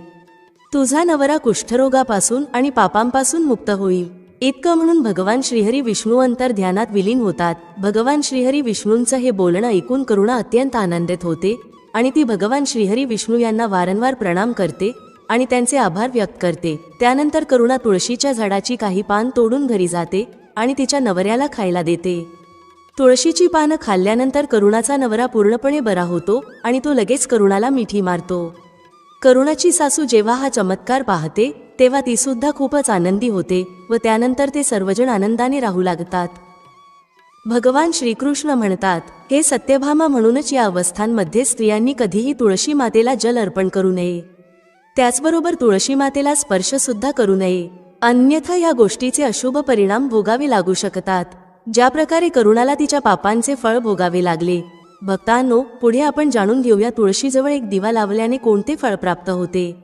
तुझा नवरा कुष्ठरोगापासून आणि पापांपासून मुक्त होईल. इतकं म्हणून भगवान श्रीहरी विष्णू अंतर ध्यानात विलीन होतात. भगवान श्रीहरी विष्णूंचं हे बोलणं ऐकून करुणा अत्यंत आनंदित होते आणि ती भगवान श्रीहरी विष्णू यांना वारंवार प्रणाम करते आणि त्यांचे आभार व्यक्त करते. त्यानंतर करुणा तुळशीच्या झाडाची काही पान तोडून घरी जाते आणि तिच्या नवऱ्याला खायला देते. तुळशीची पानं खाल्ल्यानंतर करुणाचा नवरा पूर्णपणे बरा होतो आणि तो लगेच करुणाला मिठी मारतो. करुणाची सासू जेव्हा हा चमत्कार पाहते तेव्हा ती सुद्धा खूपच आनंदी होते व त्यानंतर ते सर्वजण आनंदाने राहू लागतात. भगवान श्रीकृष्ण म्हणतात, हे सत्यभामा, म्हणूनच या अवस्थांमध्ये स्त्रियांनी कधीही तुळशी मातेला जल अर्पण करू नये. त्याचबरोबर तुळशी मातेला स्पर्श सुद्धा करू नये, अन्यथा या गोष्टीचे अशुभ परिणाम भोगावे लागू शकतात. ज्या प्रकारे करुणाला तिच्या पापांचे फळ भोगावे लागले. भक्तांनो, पुढे आपण जाणून घेऊया तुळशीजवळ एक दिवा लावल्याने कोणते फळ प्राप्त होते.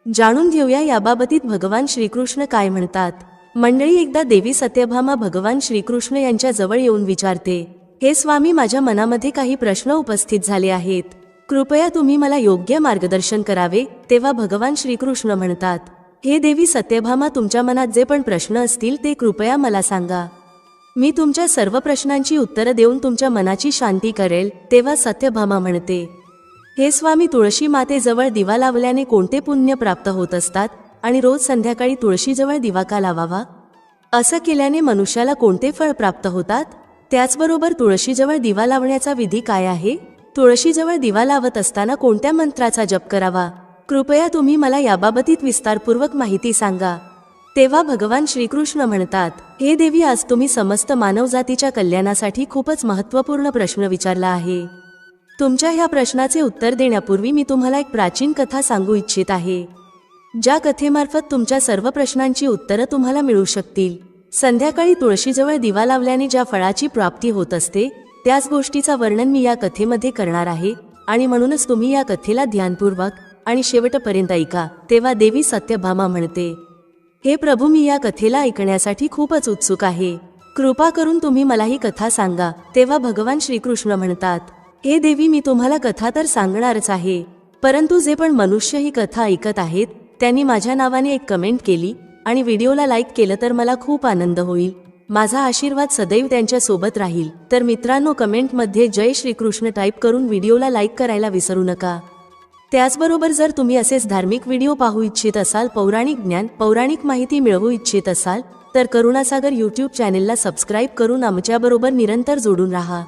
जाणून घेऊया याबाबतीत भगवान श्रीकृष्ण काय म्हणतात. मंडळी, एकदा देवी सत्यभामा भगवान श्रीकृष्ण यांच्या जवळ येऊन विचारते, हे स्वामी, माझ्या मनामध्ये काही प्रश्न उपस्थित झाले आहेत. कृपया तुम्ही मला योग्य मार्गदर्शन करावे. तेव्हा भगवान श्रीकृष्ण म्हणतात, हे देवी सत्यभामा, तुमच्या मनात जे पण प्रश्न असतील ते कृपया मला सांगा. मी तुमच्या सर्व प्रश्नांची उत्तरं देऊन तुमच्या मनाची शांती करेल. तेव्हा सत्यभामा म्हणते, हे स्वामी, तुळशी मातेजवळ दिवा लावल्याने कोणते पुण्य प्राप्त होत असतात आणि रोज संध्याकाळी तुळशीजवळ दिवा का लावावा? असं केल्याने मनुष्याला कोणते फळ प्राप्त होतात? त्याचबरोबर तुळशीजवळ दिवा लावण्याचा विधी काय आहे? तुळशीजवळ दिवा लावत असताना कोणत्या मंत्राचा जप करावा? कृपया तुम्ही मला याबाबतीत विस्तारपूर्वक माहिती सांगा. तेव्हा भगवान श्रीकृष्ण म्हणतात, हे देवी, आज तुम्ही समस्त मानवजातीच्या कल्याणासाठी खूपच महत्त्वपूर्ण प्रश्न विचारला आहे. तुमच्या ह्या प्रश्नाचे उत्तर देण्यापूर्वी मी तुम्हाला एक प्राचीन कथा सांगू इच्छित आहे. ज्या कथेमार्फत तुमच्या सर्व प्रश्नांची उत्तरं तुम्हाला मिळू शकतील. संध्याकाळी तुळशीजवळ दिवा लावल्याने ज्या फळाची प्राप्ती होत असते त्याच गोष्टीचा वर्णन मी या कथेमध्ये करणार आहे आणि म्हणूनच तुम्ही या कथेला ध्यानपूर्वक आणि शेवटपर्यंत ऐका. तेव्हा देवी सत्यभामा म्हणते, हे प्रभू, मी या कथेला ऐकण्यासाठी खूपच उत्सुक आहे. कृपा करून तुम्ही मला ही कथा सांगा. तेव्हा भगवान श्रीकृष्ण म्हणतात, हे देवी, मी तुम्हाला कथा तर सांगणारच आहे, परंतु जे पण मनुष्य ही कथा ऐकत आहेत त्यांनी माझ्या नावाने एक कमेंट केली आणि व्हिडिओला लाईक केलं तर मला खूप आनंद होईल. माझा आशीर्वाद सदैव त्यांच्या सोबत राहील. तर मित्रांनो, कमेंटमध्ये जय श्रीकृष्ण टाईप करून व्हिडिओला लाईक करायला विसरू नका. त्याचबरोबर जर तुम्ही असेच धार्मिक व्हिडिओ पाहू इच्छित असाल, पौराणिक ज्ञान, पौराणिक माहिती मिळवू इच्छित असाल तर करुणासागर यूट्यूब चॅनेलला सबस्क्राईब करून आमच्याबरोबर निरंतर जोडून राहा.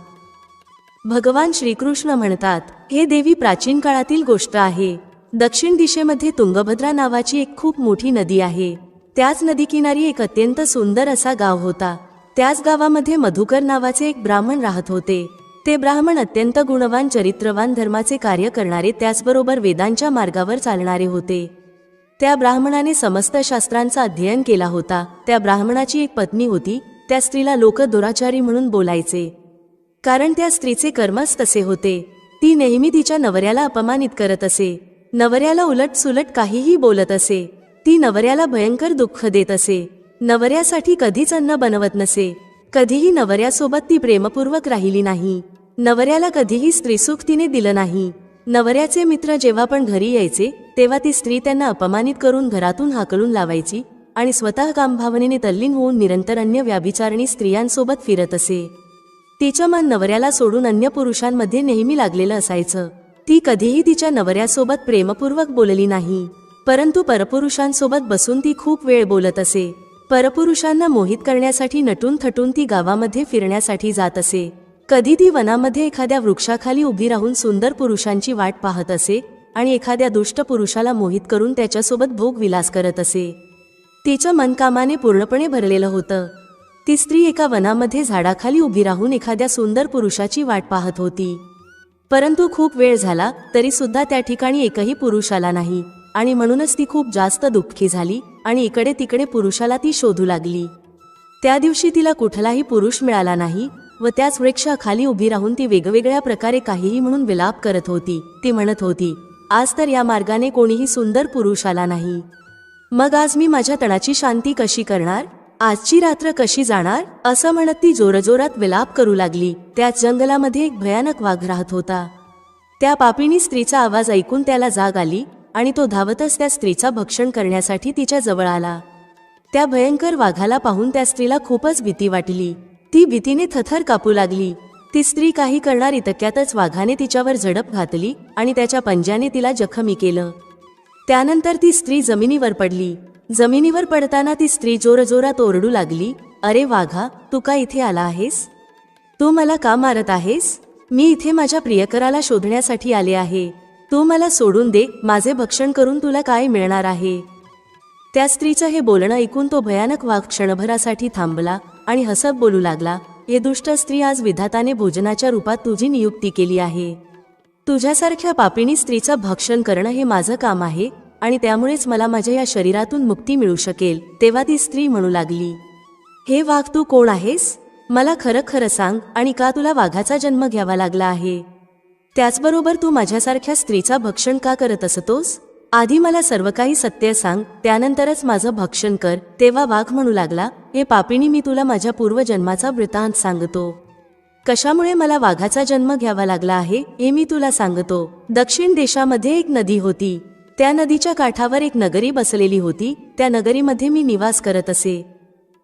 भगवान श्रीकृष्ण म्हणतात, हे देवी, प्राचीन काळातील गोष्ट आहे. दक्षिण दिशेमध्ये तुंगभद्रा नावाची एक खूप मोठी नदी आहे. त्याच नदीकिनारी एक अत्यंत सुंदर असा गाव होता. त्याच गावामध्ये मधुकर नावाचे एक ब्राह्मण राहत होते. ते ब्राह्मण अत्यंत गुणवान, चरित्रवान, धर्माचे कार्य करणारे, त्याचबरोबर वेदांच्या मार्गावर चालणारे होते. त्या ब्राह्मणाने समस्त शास्त्रांचा अध्ययन केला होता. त्या ब्राह्मणाची एक पत्नी होती. त्या स्त्रीला लोक दुराचारी म्हणून बोलायचे, कारण त्या स्त्रीचे कर्मच तसे होते. ती नेहमी तिच्या नवऱ्याला अपमानित करत असे, नवऱ्याला उलट सुलट काहीही बोलत असे. ती नवऱ्याला भयंकर दुःख देत असे, नवऱ्यासाठी कधीच अन्न बनवत नसे. कधीही नवऱ्यासोबत ती प्रेमपूर्वक राहिली नाही. नवऱ्याला कधीही स्त्रीसुख तिने दिलं नाही. नवऱ्याचे मित्र जेव्हा पण घरी यायचे तेव्हा ती स्त्री त्यांना अपमानित करून घरातून हाकलून लावायची आणि स्वतः कामभावनेने तल्लीन होऊन निरंतर अन्य व्याभिचारणी स्त्रियांसोबत फिरत असे. तिचं मन नवऱ्याला सोडून अन्य पुरुषांमध्ये नेहमी लागलेलं असायचं. ती कधीही तिच्या नवऱ्यासोबत प्रेमपूर्वक बोलली नाही, परंतु परपुरुषांसोबत बसून ती खूप वेळ बोलत असे. परपुरुषांना मोहित करण्यासाठी नटून थटून ती गावामध्ये फिरण्यासाठी जात असे. कधी ती वनामध्ये एखाद्या वृक्षाखाली उभी राहून सुंदर पुरुषांची वाट पाहत असे आणि एखाद्या दुष्ट पुरुषाला मोहित करून त्याच्यासोबत भोगविलास करत असे. तिचं मन कामाने पूर्णपणे भरलेलं होतं. ती स्त्री एका वनामध्ये झाडाखाली उभी राहून एखाद्या सुंदर पुरुषाची वाट पाहत होती, परंतु खूप वेळ झाला तरी सुद्धा त्या ठिकाणी एकही पुरुष आला नाही आणि म्हणूनच ती खूप जास्त दुःखी झाली आणि इकडे तिकडे पुरुषाला ती शोधू लागली. त्या दिवशी तिला कुठलाही पुरुष मिळाला नाही व त्याच वृक्षाखाली उभी राहून ती वेगवेगळ्या प्रकारे काहीही म्हणून विलाप करत होती. ती म्हणत होती, आज तर या मार्गाने कोणीही सुंदर पुरुष आला नाही. मग आज मी माझ्या तणाची शांती कशी करणार? आजची रात्र कशी जाणार? असं म्हणत ती जोरजोरात विलाप करू लागली. त्याच जंगलामध्ये एक भयानक वाघ राहत होता. त्या पापिणी स्त्रीचा आवाज ऐकून त्याला जाग आली आणि तो धावतच त्या स्त्रीचा भक्षण करण्यासाठी तिच्या जवळ आला. त्या भयंकर वाघाला पाहून त्या स्त्रीला खूपच भीती वाटली. ती भीतीने थरथर कापू लागली. ती स्त्री काही करणार इतक्यातच वाघाने तिच्यावर झडप घातली आणि त्याच्या पंजाने तिला जखमी केलं. त्यानंतर ती स्त्री जमिनीवर पडली. जमिनीवर पडताना ती स्त्री जोरजोरात ओरडू लागली, अरे वाघा, तू का इथे आला आहेस? तू मला का मारत आहेस? मी इथे माझ्या प्रियकराला शोधण्यासाठी आले आहे. तू मला सोडून दे. माझे भक्षण करून तुला काय मिळणार आहे? त्या स्त्रीचं हे बोलणं ऐकून तो भयानक वाघ क्षणभरासाठी थांबला आणि हसत बोलू लागला, हे दुष्ट स्त्री, आज विधाताने भोजनाच्या रूपात तुझी नियुक्ती केली आहे. तुझ्यासारख्या पापिणी स्त्रीचं भक्षण करणं हे माझं काम आहे आणि त्यामुळेच मला माझ्या या शरीरातून मुक्ती मिळू शकेल. तेव्हा ती स्त्री म्हणू लागली, हे वाघ, तू कोण आहेस? मला खरं खरं सांग आणि का तुला वाघाचा जन्म घ्यावा लागला आहे? त्याचबरोबर तू माझ्यासारख्या स्त्रीचा भक्षण का करत असतोस? आधी मला सर्व काही सत्य सांग, त्यानंतरच माझं भक्षण कर. तेव्हा वाघ म्हणू लागला, हे पापिणी, मी तुला माझ्या पूर्वजन्माचा वृत्तांत सांगतो. कशामुळे मला वाघाचा जन्म घ्यावा लागला आहे हे मी तुला सांगतो. दक्षिण देशामध्ये एक नदी होती. त्या नदीच्या काठावर एक नगरी बसलेली होती. त्या नगरीमध्ये मी निवास करत असे.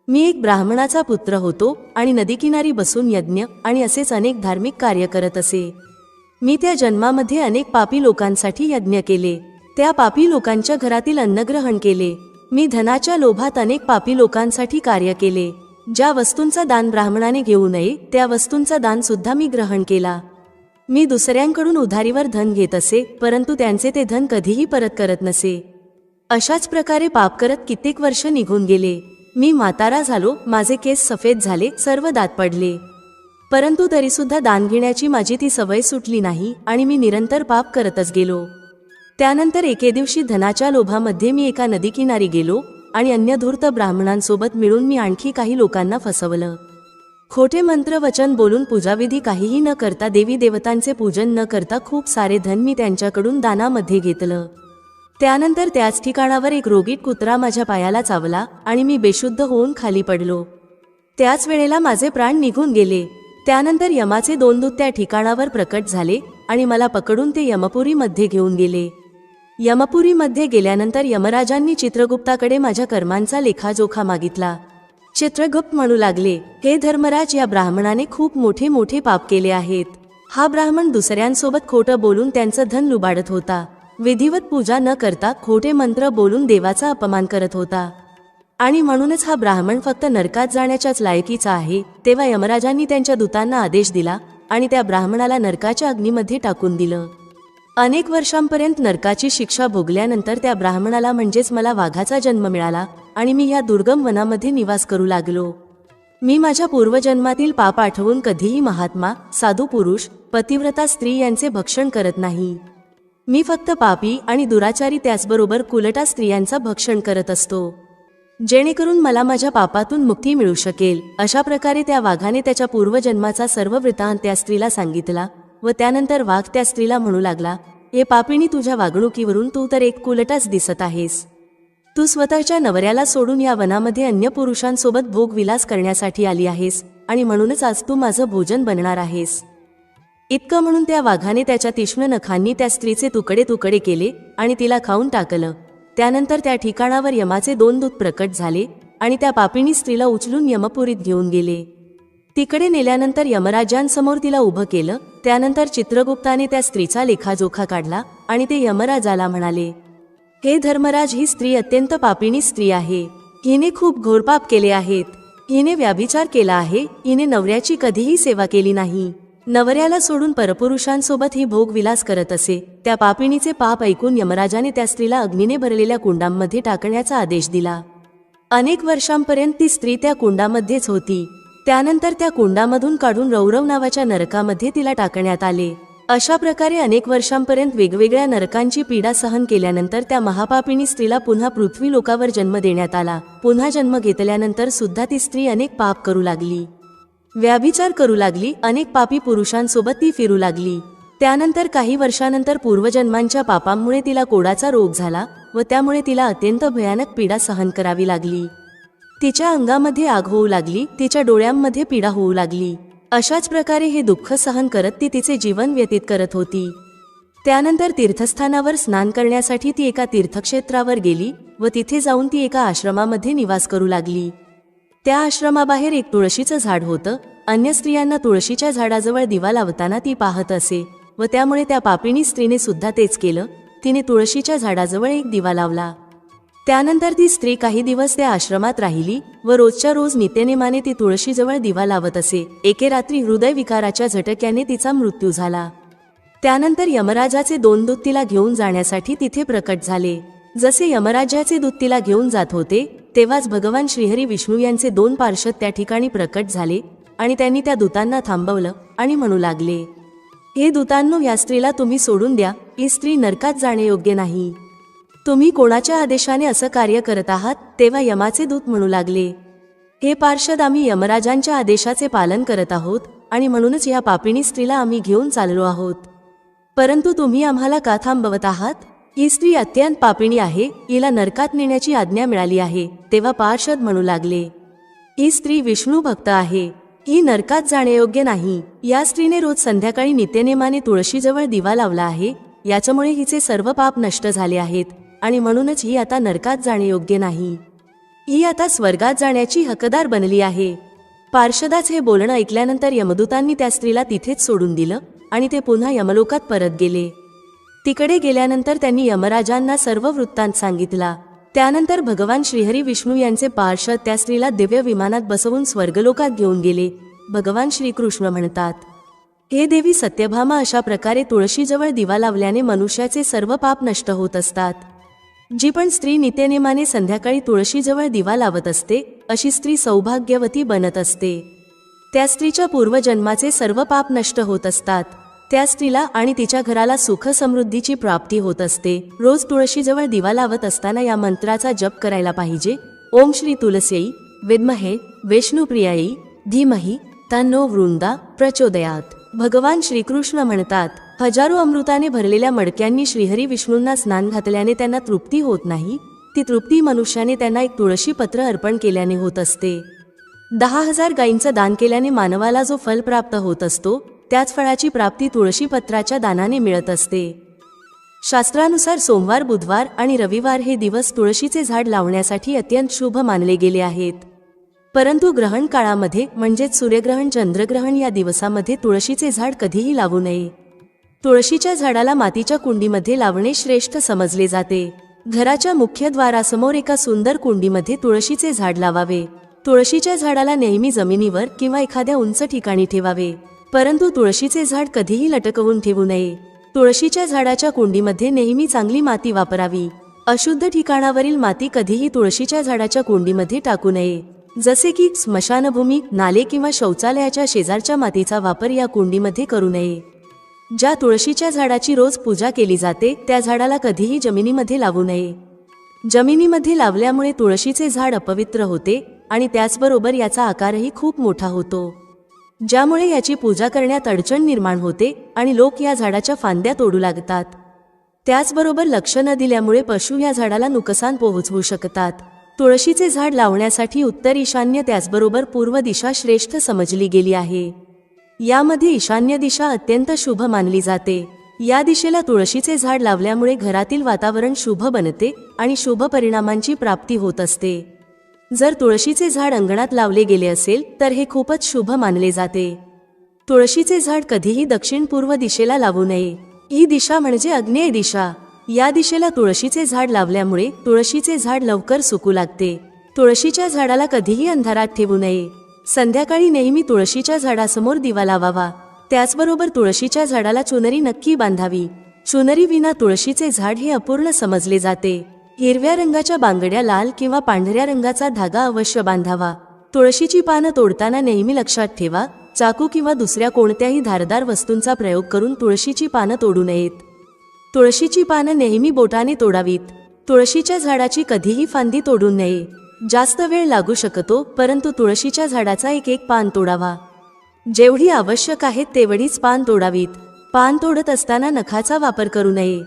मी एक ब्राह्मणाचा पुत्र होतो आणि नदीकिनारी बसून यज्ञ आणि असेच अनेक धार्मिक कार्य करत असे. मी त्या जन्मामध्ये अनेक पापी लोकांसाठी यज्ञ केले. त्या पापी लोकांच्या घरातील अन्न ग्रहण केले. मी धनाच्या लोभात अनेक पापी लोकांसाठी कार्य केले. ज्या वस्तूंचा दान ब्राह्मणाने घेऊ नये त्या वस्तूंचा दान सुद्धा मी ग्रहण केला. मी दुसऱ्यांकडून उधारीवर धन घेत असे, परंतु त्यांचे ते धन कधीही परत करत नसे. अशाच प्रकारे पाप करत कित्येक वर्ष निघून गेले. मी म्हातारा झालो, माझे केस सफेद झाले, सर्व दात पडले. परंतु तरीसुद्धा दान घेण्याची माझी ती सवय सुटली नाही आणि मी निरंतर पाप करतच गेलो. त्यानंतर एके दिवशी धनाच्या लोभामध्ये मी एका नदीकिनारी गेलो आणि अन्य धूर्त ब्राह्मणांसोबत मिळून मी आणखी काही लोकांना फसवलं. खोटे मंत्र वचन बोलून पूजाविधी काहीही न करता, देवी देवतांचे पूजन न करता खूप सारे धन मी त्यांच्याकडून दानामध्ये घेतलं. त्यानंतर त्याच ठिकाणावर एक रोगीट कुत्रा माझ्या पायाला चावला आणि मी बेशुद्ध होऊन खाली पडलो. त्याच वेळेला माझे प्राण निघून गेले. त्यानंतर यमाचे 2 दूत त्या ठिकाणावर प्रकट झाले आणि मला पकडून ते यमपुरीमध्ये घेऊन गेले. यमपुरीमध्ये गेल्यानंतर यमराजांनी चित्रगुप्ताकडे माझ्या कर्मांचा लेखाजोखा मागितला. चित्रगुप्त म्हणू लागले, हे धर्मराज, या ब्राह्मणाने खूप मोठे मोठे पाप केले आहेत. हा ब्राह्मण दुसऱ्यांसोबत खोटं बोलून त्यांचं धन लुबाडत होता. विधिवत पूजा न करता खोटे मंत्र बोलून देवाचा अपमान करत होता आणि म्हणूनच हा ब्राह्मण फक्त नरकात जाण्याच्याच लायकीचा आहे. तेव्हा यमराजांनी त्यांच्या दूतांना आदेश दिला आणि त्या ब्राह्मणाला नरकाच्या अग्नीमध्ये टाकून दिलं. अनेक वर्षांपर्यंत नरकाची शिक्षा भोगल्यानंतर त्या ब्राह्मणाला म्हणजेच मला वाघाचा जन्म मिळाला आणि मी ह्या दुर्गम वनामध्ये निवास करू लागलो. मी माझ्या पूर्वजन्मातील पाप आठवून कधीही महात्मा, साधू पुरुष, पतिव्रता स्त्री यांचे भक्षण करत नाही. मी फक्त पापी आणि दुराचारी त्याचबरोबर कुलटा स्त्रियांचा भक्षण करत असतो, जेणेकरून मला माझ्या पापातून मुक्ती मिळू शकेल. अशा प्रकारे त्या वाघाने त्याच्या पूर्वजन्माचा सर्व वृत्तांत त्या स्त्रीला सांगितला व त्यानंतर वाघ त्या स्त्रीला म्हणू लागला, हे पापिणी, तुझ्या वागणुकीवरून तू तर एक कुलटाच दिसत आहेस. तू स्वतःच्या नवऱ्याला सोडून या वनामध्ये अन्य पुरुषांसोबत भोगविलास करण्यासाठी आली आहेस आणि म्हणूनच आज तू माझं भोजन बनणार आहेस. इतकं म्हणून त्या वाघाने त्याच्या तीक्ष्ण नखांनी त्या स्त्रीचे तुकडे तुकडे केले आणि तिला खाऊन टाकलं. त्यानंतर त्या ठिकाणावर यमाचे 2 दूत प्रकट झाले आणि त्या पापिणी स्त्रीला उचलून यमपुरीत घेऊन गेले. तिकडे नेल्यानंतर यमराजांसमोर तिला उभं केलं. त्यानंतर चित्रगुप्ताने त्या स्त्रीचा लेखाजोखा काढला आणि ते यमराजाला म्हणाले, हे धर्मराज, ही स्त्री अत्यंत पापिणी स्त्री आहे. हिने खूप घोर पाप केले आहेत. हिने व्याभिचार केला आहे. हिने नवऱ्याची कधीही सेवा केली नाही. नवऱ्याला सोडून परपुरुषांसोबत ही भोगविलास करत असे. त्या पापिणीचे पाप ऐकून यमराजाने त्या स्त्रीला अग्नीने भरलेल्या कुंडांमध्ये टाकण्याचा आदेश दिला. अनेक वर्षांपर्यंत ती स्त्री त्या कुंडामध्येच होती. त्यानंतर त्या कुंडामधून काढून रौरव नावाच्या नरकामध्ये तिला टाकण्यात आले. अशा प्रकारे अनेक वर्षांपर्यंत वेगवेगळ्या नरकांची पीडा सहन केल्यानंतर त्या महापापिणी स्त्रीला पुन्हा पृथ्वी लोकावर जन्म देण्यात आला. पुन्हा जन्म घेतल्यानंतर सुद्धा ती स्त्री अनेक पाप करू लागली, व्याभिचार करू लागली. अनेक पापी पुरुषांसोबत ती फिरू लागली. त्यानंतर काही वर्षानंतर पूर्वजन्मांच्या पापांमुळे तिला कोडाचा रोग झाला व त्यामुळे तिला अत्यंत भयानक पीडा सहन करावी लागली. तिच्या अंगामध्ये आग होऊ लागली. तिच्या डोळ्यांमध्ये पीडा होऊ लागली. अशाच प्रकारे हे दुःख सहन करत ती तिचे जीवन व्यतीत करत होती. त्यानंतर तीर्थस्थानावर स्नान करण्यासाठी ती एका तीर्थक्षेत्रावर गेली व तिथे जाऊन ती एका आश्रमामध्ये निवास करू लागली. त्या आश्रमाबाहेर एक तुळशीचं झाड होतं. अन्य स्त्रियांना तुळशीच्या झाडाजवळ दिवा लावताना ती पाहत असे व त्यामुळे त्या पापिणी स्त्रीने सुद्धा तेच केलं. तिने तुळशीच्या झाडाजवळ एक दिवा लावला. त्यानंतर ती स्त्री काही दिवस त्या आश्रमात राहिली व रोजच्या रोज नित्यनेमाने ती तुळशीजवळ दिवा लावत असे. एके रात्री हृदयविकाराच्या झटक्याने तिचा मृत्यू झाला. त्यानंतर यमराजाचे 2 दूत तिला घेऊन जाण्यासाठी तिथे प्रकट झाले. जसे यमराजाचे दूत तिला घेऊन जात होते तेव्हाच भगवान श्रीहरी विष्णू यांचे 2 पार्षद त्या ठिकाणी प्रकट झाले आणि त्यांनी त्या दूतांना थांबवलं आणि म्हणू लागले, हे दूतांनो, या स्त्रीला तुम्ही सोडून द्या. ही स्त्री नरकात जाणे योग्य नाही. तुम्ही कोणाच्या आदेशाने असं कार्य करत आहात? तेव्हा यमाचे दूत म्हणू लागले, हे पार्षद, आम्ही यमराजांच्या आदेशाचे पालन करत आहोत आणि म्हणूनच या पापिणी स्त्रीला आम्ही घेऊन चाललो आहोत. परंतु तुम्ही आम्हाला का थांबवत आहात? ही स्त्री अत्यंत पापिणी आहे. हिला नरकात नेण्याची आज्ञा मिळाली आहे. तेव्हा पार्षद म्हणू लागले, ही स्त्री विष्णू भक्त आहे. ही नरकात जाण्यायोग्य नाही. या स्त्रीने रोज संध्याकाळी नित्यनेमाने तुळशीजवळ दिवा लावला आहे. याच्यामुळे हिचे सर्व पाप नष्ट झाले आहेत आणि म्हणूनच ही आता नरकात जाण्यायोग्य नाही. ही आता स्वर्गात जाण्याची हकदार बनली आहे. पार्षदाच हे बोलणं ऐकल्यानंतर यमदूतांनी त्या स्त्रीला तिथेच सोडून दिलं आणि ते पुन्हा यमलोकात परत गेले. तिकडे गेल्यानंतर त्यांनी यमराजांना सर्व वृत्तांत सांगितला. त्यानंतर भगवान श्रीहरी विष्णू यांचे पार्षद त्या स्त्रीला दिव्य विमानात बसवून स्वर्गलोकात घेऊन गेले. भगवान श्रीकृष्ण म्हणतात, हे देवी सत्यभामा, अशा प्रकारे तुळशीजवळ दिवा लावल्याने मनुष्याचे सर्व पाप नष्ट होत असतात. जी पण स्त्री नित्यनेमाने संध्याकाळी तुळशीजवळ दिवा लावत असते अशी स्त्री सौभाग्यवती बनत असते. त्या स्त्रीच्या पूर्वजन्माचे सर्व पाप नष्ट होत असतात. त्या स्त्रीला आणि तिच्या घराला सुख समृद्धीची प्राप्ती होत असते. रोज तुळशीजवळ दिवा लावत असताना या मंत्राचा जप करायला पाहिजे. ओम श्री तुलस्यै विद्महे विष्णुप्रियायै धीमहि तन्नो वृंदा प्रचोदयात. भगवान श्रीकृष्ण म्हणतात, हजारो अमृताने भरलेल्या मडक्यांनी श्रीहरी विष्णूंना स्नान घातल्याने त्यांना तृप्ती होत नाही. ती तृप्ती मनुष्याने त्यांना एक तुळशी पत्र अर्पण केल्याने होत असते. 10,000 गायींचं दान केल्याने मानवाला जो फल प्राप्त होत असतो त्याच फळाची प्राप्ती तुळशी पत्राच्या दानाने मिळत असते. शास्त्रानुसार सोमवार, बुधवार आणि रविवार हे दिवस तुळशीचे झाड लावण्यासाठी अत्यंत शुभ मानले गेले आहेत. परंतु ग्रहण काळामध्ये म्हणजेच सूर्यग्रहण, चंद्रग्रहण या दिवसामध्ये तुळशीचे झाड कधीही लावू नये. तुळशीच्या झाडाला मातीच्या कुंडीमध्ये लावणे श्रेष्ठ समजले जाते. घराच्या मुख्य द्वारासमोर एका सुंदर कुंडीमध्ये तुळशीचे झाड लावावे. तुळशीच्या झाडाला नेहमी जमिनीवर किंवा एखाद्या उंच ठिकाणी ठेवावे. परंतु तुळशीचे झाड कधीही लटकवून ठेवू नये. तुळशीच्या झाडाच्या कुंडीमध्ये नेहमी चांगली माती वापरावी. अशुद्ध ठिकाणावरील माती कधीही तुळशीच्या झाडाच्या कुंडीमध्ये टाकू नये. जसे की स्मशानभूमी, नाले किंवा शौचालयाच्या शेजारच्या मातीचा वापर या कुंडीमध्ये करू नये. ज्या तुळशीच्या झाडाची रोज पूजा केली जाते त्या झाडाला कधीही जमिनीमध्ये लावू नये. जमिनीमध्ये लावल्यामुळे तुळशीचे झाड अपवित्र होते आणि त्याचबरोबर याचा आकारही खूप मोठा होतो, ज्यामुळे याची पूजा करण्यात अडचण निर्माण होते आणि लोक या झाडाच्या फांद्या तोडू लागतात. त्याचबरोबर लक्ष न दिल्यामुळे पशु या झाडाला नुकसान पोहोचवू शकतात. तुळशीचे झाड लावण्यासाठी उत्तर, ईशान्य त्याचबरोबर पूर्व दिशा श्रेष्ठ समजली गेली आहे. यामध्ये ईशान्य दिशा अत्यंत शुभ मानली जाते. या दिशेला तुळशीचे झाड लावल्यामुळे घरातील वातावरण शुभ बनते आणि शुभ परिणामांची प्राप्ती होत असते. जर तुळशीचे झाड अंगणात लावले गेले असेल तर हे खूपच शुभ मानले जाते. तुळशीचे झाड कधीही दक्षिण पूर्व दिशेला लावू नये. ही दिशा म्हणजे आग्नेय दिशा. या दिशेला तुळशीचे झाड लावल्यामुळे तुळशीचे झाड लवकर सुकू लागते. तुळशीच्या झाडाला कधीही अंधारात ठेवू नये. संध्याकाळी नेहमी तुळशीच्या झाडासमोर दिवा लावावा. त्याचबरोबर तुळशीच्या झाडाला चुनरी नक्की बांधावी. चुनरी विना तुळशीचे झाड हे अपूर्ण समजले जाते. हिरव्या रंगाच्या बांगड्या, लाल किंवा पांढऱ्या रंगाचा धागा अवश्य बांधावा. तुळशीची पानं तोडताना नेहमी लक्षात ठेवा, चाकू किंवा दुसऱ्या कोणत्याही धारदार वस्तूंचा प्रयोग करून तुळशीची पानं तोडू नयेत. तुळशीची पानं नेहमी बोटाने तोडावीत. तुळशीच्या झाडाची कधीही फांदी तोडू नये. जास्त वेळ लागू शकतो, परंतु तुळशीच्या झाडाचा एक पान तोडावा. जेवढी आवश्यक आहे तेवढीच पान तोडावीत. पान तोडत असताना नखाचा वापर करू नये,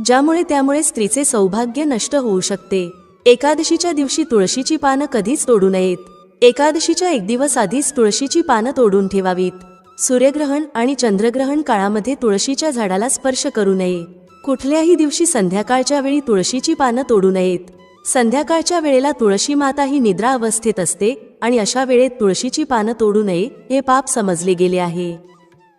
ज्यामुळे त्यामुळे स्त्रीचे सौभाग्य नष्ट होऊ शकते. एकादशीच्या दिवशी तुळशीची पानं कधीच तोडू नयेत. एकादशीच्या 1 दिवस आधीच तुळशीची पानं तोडून ठेवावीत. सूर्यग्रहण आणि चंद्रग्रहण काळामध्ये तुळशीच्या झाडाला स्पर्श करू नये. कुठल्याही दिवशी संध्याकाळच्या वेळी तुळशीची पानं तोडू नयेत. संध्याकाळच्या वेळेला तुळशी माता ही निद्रा अवस्थेत असते आणि अशा वेळेत तुळशीची पानं तोडू नये हे पाप समजले गेले आहे.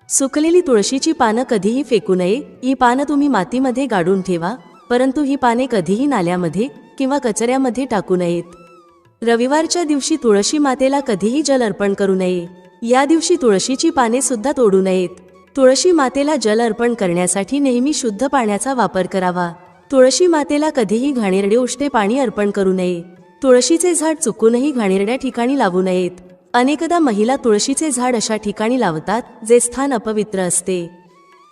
सुकलेली तुळशीची पानं कधीही फेकू नये. ही पानं तुम्ही मातीमध्ये गाडून ठेवा, परंतु ही पाने कधीही नाल्यामध्ये किंवा कचऱ्यामध्ये टाकू नयेत. रविवारच्या दिवशी तुळशी मातेला कधीही जल अर्पण करू नये. या दिवशी तुळशीची पाने सुद्धा तोडू नयेत. तुळशी मातेला जल अर्पण करण्यासाठी नेहमी शुद्ध पाण्याचा वापर करावा. तुळशी मातेला कधीही घाणेरडे उष्टे पाणी अर्पण करू नये. तुळशीचे झाड चुकूनही घाणेरड्या ठिकाणी लावू नयेत. अनेकदा महिला तुळशीचे झाड अशा ठिकाणी लावतात जे स्थान अपवित्र असते,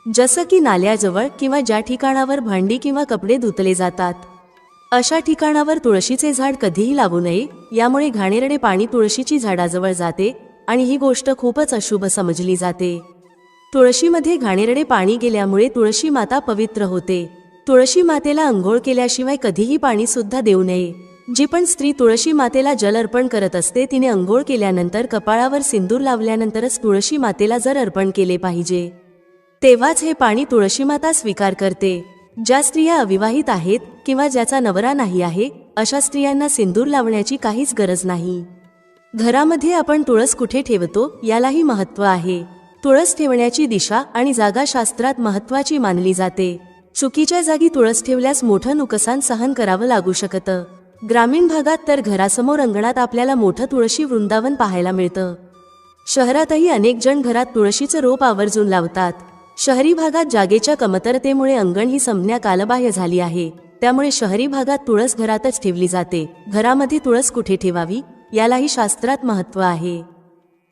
जसं की नाल्याजवळ किंवा ज्या ठिकाणावर भांडी किंवा कपडे धुतले जातात. अशा ठिकाणावर तुळशीचे झाड कधीही लावू नये. यामुळे घाणेरडे पाणी तुळशीची झाडाजवळ जाते आणि ही गोष्ट खूपच अशुभ समजली जाते. तुळशीमध्ये घाणेरडे पाणी गेल्यामुळे तुळशी माता पवित्र होते. तुळशी मातेला अंघोळ केल्याशिवाय कधीही पाणी सुद्धा देऊ नये. जी पण स्त्री तुळशी मातेला जल अर्पण करत असते तिने अंघोळ केल्यानंतर कपाळावर सिंदूर लावल्यानंतरच तुळशी मातेला जल अर्पण केले पाहिजे. तेव्हाच हे पाणी तुळशी माता स्वीकार करते. ज्या स्त्रिया अविवाहित आहेत किंवा ज्याचा नवरा नाही आहे अशा स्त्रियांना सिंदूर लावण्याची काहीच गरज नाही. घरामध्ये आपण तुळस कुठे ठेवतो यालाही महत्त्व आहे. तुळस ठेवण्याची दिशा आणि जागा शास्त्रात महत्त्वाची मानली जाते. चुकीच्या जागी तुळस ठेवल्यास मोठं नुकसान सहन करावं लागू शकतं. ग्रामीण भागात तर घरासमोर अंगणात आपल्याला मोठं तुळशी वृंदावन पाहायला मिळतं. शहरातही अनेक जण घरात तुळशीचं रोप आवर्जून लावतात. शहरी भागात जागेच्या कमतरतेमुळे अंगण ही संज्ञा कालबाह्य झाली आहे. त्यामुळे शहरी भागात तुळस घरातच ठेवली जाते. घरामध्ये तुळस कुठे ठेवावी यालाही शास्त्रात महत्त्व आहे.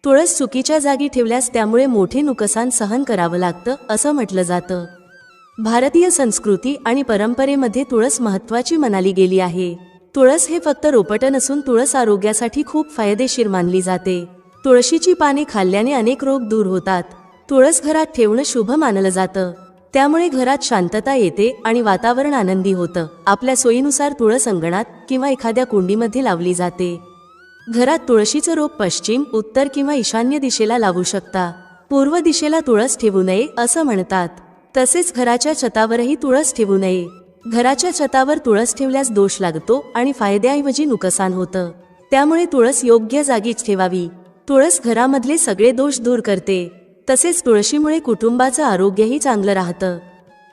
तुळस चुकीच्या जागी ठेवल्यास त्यामुळे मोठे नुकसान सहन करावं लागतं असं म्हटलं जातं. भारतीय संस्कृती आणि परंपरेमध्ये तुळस महत्त्वाची मानली गेली आहे. तुळस हे फक्त रोपटं नसून तुळस आरोग्यासाठी खूप फायदेशीर मानली जाते. तुळशीची पाने खाल्ल्याने अनेक रोग दूर होतात. तुळस घरात ठेवणं शुभ मानलं जातं. त्यामुळे घरात शांतता येते आणि वातावरण आनंदी होतं. आपल्या सोयीनुसार तुळस अंगणात किंवा एखाद्या कुंडीमध्ये लावली जाते. घरात तुळशीचं रोप पश्चिम, उत्तर किंवा ईशान्य दिशेला लावू शकता. पूर्व दिशेला तुळस ठेवू नये असं म्हणतात. तसेच घराच्या छतावरही तुळस ठेवू नये. घराच्या छतावर तुळस ठेवल्यास दोष लागतो आणि फायद्याऐवजी नुकसान होतं. त्यामुळे तुळस योग्य जागीच ठेवावी. तुळस घरामधले सगळे दोष दूर करते. तसेच तुळशीमुळे कुटुंबाचं आरोग्यही चांगलं राहतं.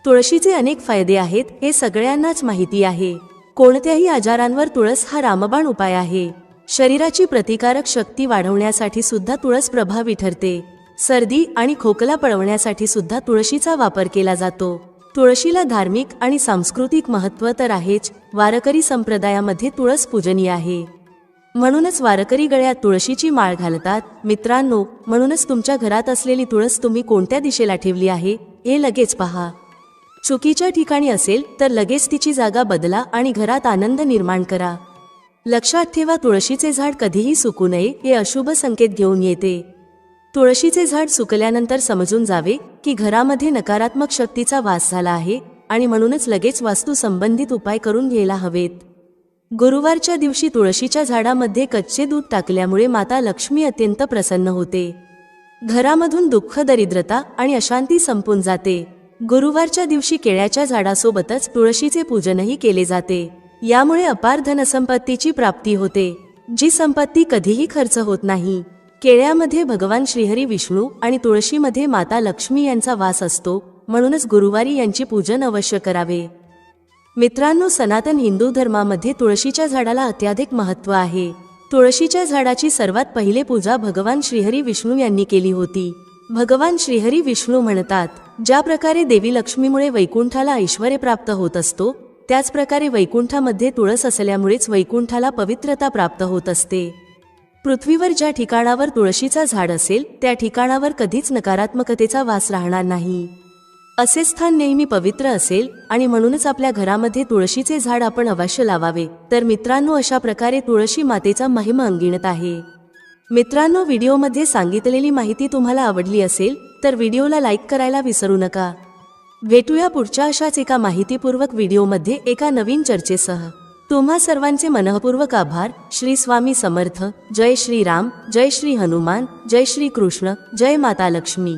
तुळशीचे अनेक फायदे आहेत हे सगळ्यांनाच माहिती आहे. कोणत्याही आजारांवर तुळस हा रामबाण उपाय आहे. शरीराची प्रतिकारक शक्ती वाढवण्यासाठी सुद्धा तुळस प्रभावी ठरते. सर्दी आणि खोकला पळवण्यासाठी सुद्धा तुळशीचा वापर केला जातो. तुळशीला धार्मिक आणि सांस्कृतिक महत्त्व तर आहेच. वारकरी संप्रदायामध्ये तुळस पूजनीय आहे. म्हणूनच वारकरी गळ्यात तुळशीची माळ घालतात. मित्रांनो, म्हणूनच तुमच्या घरात असलेली तुळस तुम्ही कोणत्या दिशेला ठेवली आहे हे लगेच पहा. चुकीच्या ठिकाणी असेल तर लगेच तिची जागा बदला आणि घरात आनंद निर्माण करा. लक्षात ठेवा, तुळशीचे झाड कधीही सुकू नये हे अशुभ संकेत घेऊन येते. तुळशीचे झाड सुकल्यानंतर समजून जावे की घरामध्ये नकारात्मक शक्तीचा वास झाला आहे आणि म्हणूनच लगेच वास्तू संबंधित उपाय करून घ्यायला हवेत. गुरुवारच्या दिवशी तुळशीच्या झाडामध्ये कच्चे दूध टाकल्यामुळे माता लक्ष्मी अत्यंत प्रसन्न होते. घरामधून दुःख, दरिद्रता आणि अशांती संपून जाते. गुरुवारच्या दिवशी केळ्याच्या झाडासोबतच तुळशीचे पूजनही केले जाते. यामुळे अपार धनसंपत्तीची प्राप्ती होते, जी संपत्ती कधीही खर्च होत नाही. केळ्यामध्ये भगवान श्रीहरी विष्णू आणि तुळशीमध्ये माता लक्ष्मी यांचा वास असतो. म्हणूनच गुरुवारी यांचे पूजन अवश्य करावे. मित्रांनो, सनातन हिंदू धर्मामध्ये तुळशीच्या झाडाला अत्याधिक महत्त्व आहे. तुळशीच्या झाडाची सर्वात पहिले पूजा भगवान श्रीहरी विष्णू यांनी केली होती. भगवान श्रीहरी विष्णू म्हणतात, ज्या प्रकारे देवी लक्ष्मीमुळे वैकुंठाला ऐश्वर्य प्राप्त होत असतो, त्याच प्रकारे वैकुंठामध्ये तुळस असल्यामुळेच वैकुंठाला पवित्रता प्राप्त होत असते. पृथ्वीवर ज्या ठिकाणावर तुळशीचा झाड असेल त्या ठिकाणावर कधीच नकारात्मकतेचा वास राहणार नाही. असे स्थान नेहमी पवित्र असेल आणि म्हणूनच आपल्या घरामध्ये तुळशीचे झाड आपण अवश्य लावावे. तर मित्रांनो, अशा प्रकारे तुळशी मातेचा महिमा अंगिणत आहे. मित्रांनो, व्हिडिओमध्ये सांगितलेली माहिती तुम्हाला आवडली असेल तर व्हिडिओला लाईक करायला विसरू नका. भेटूया पुढच्या अशाच एका माहितीपूर्वक व्हिडिओमध्ये एका नवीन चर्चेसह. तुम्हा सर्वांचे मनःपूर्वक आभार. श्री स्वामी समर्थ. जय श्री राम, जय श्री हनुमान, जय श्री कृष्ण, जय माता लक्ष्मी.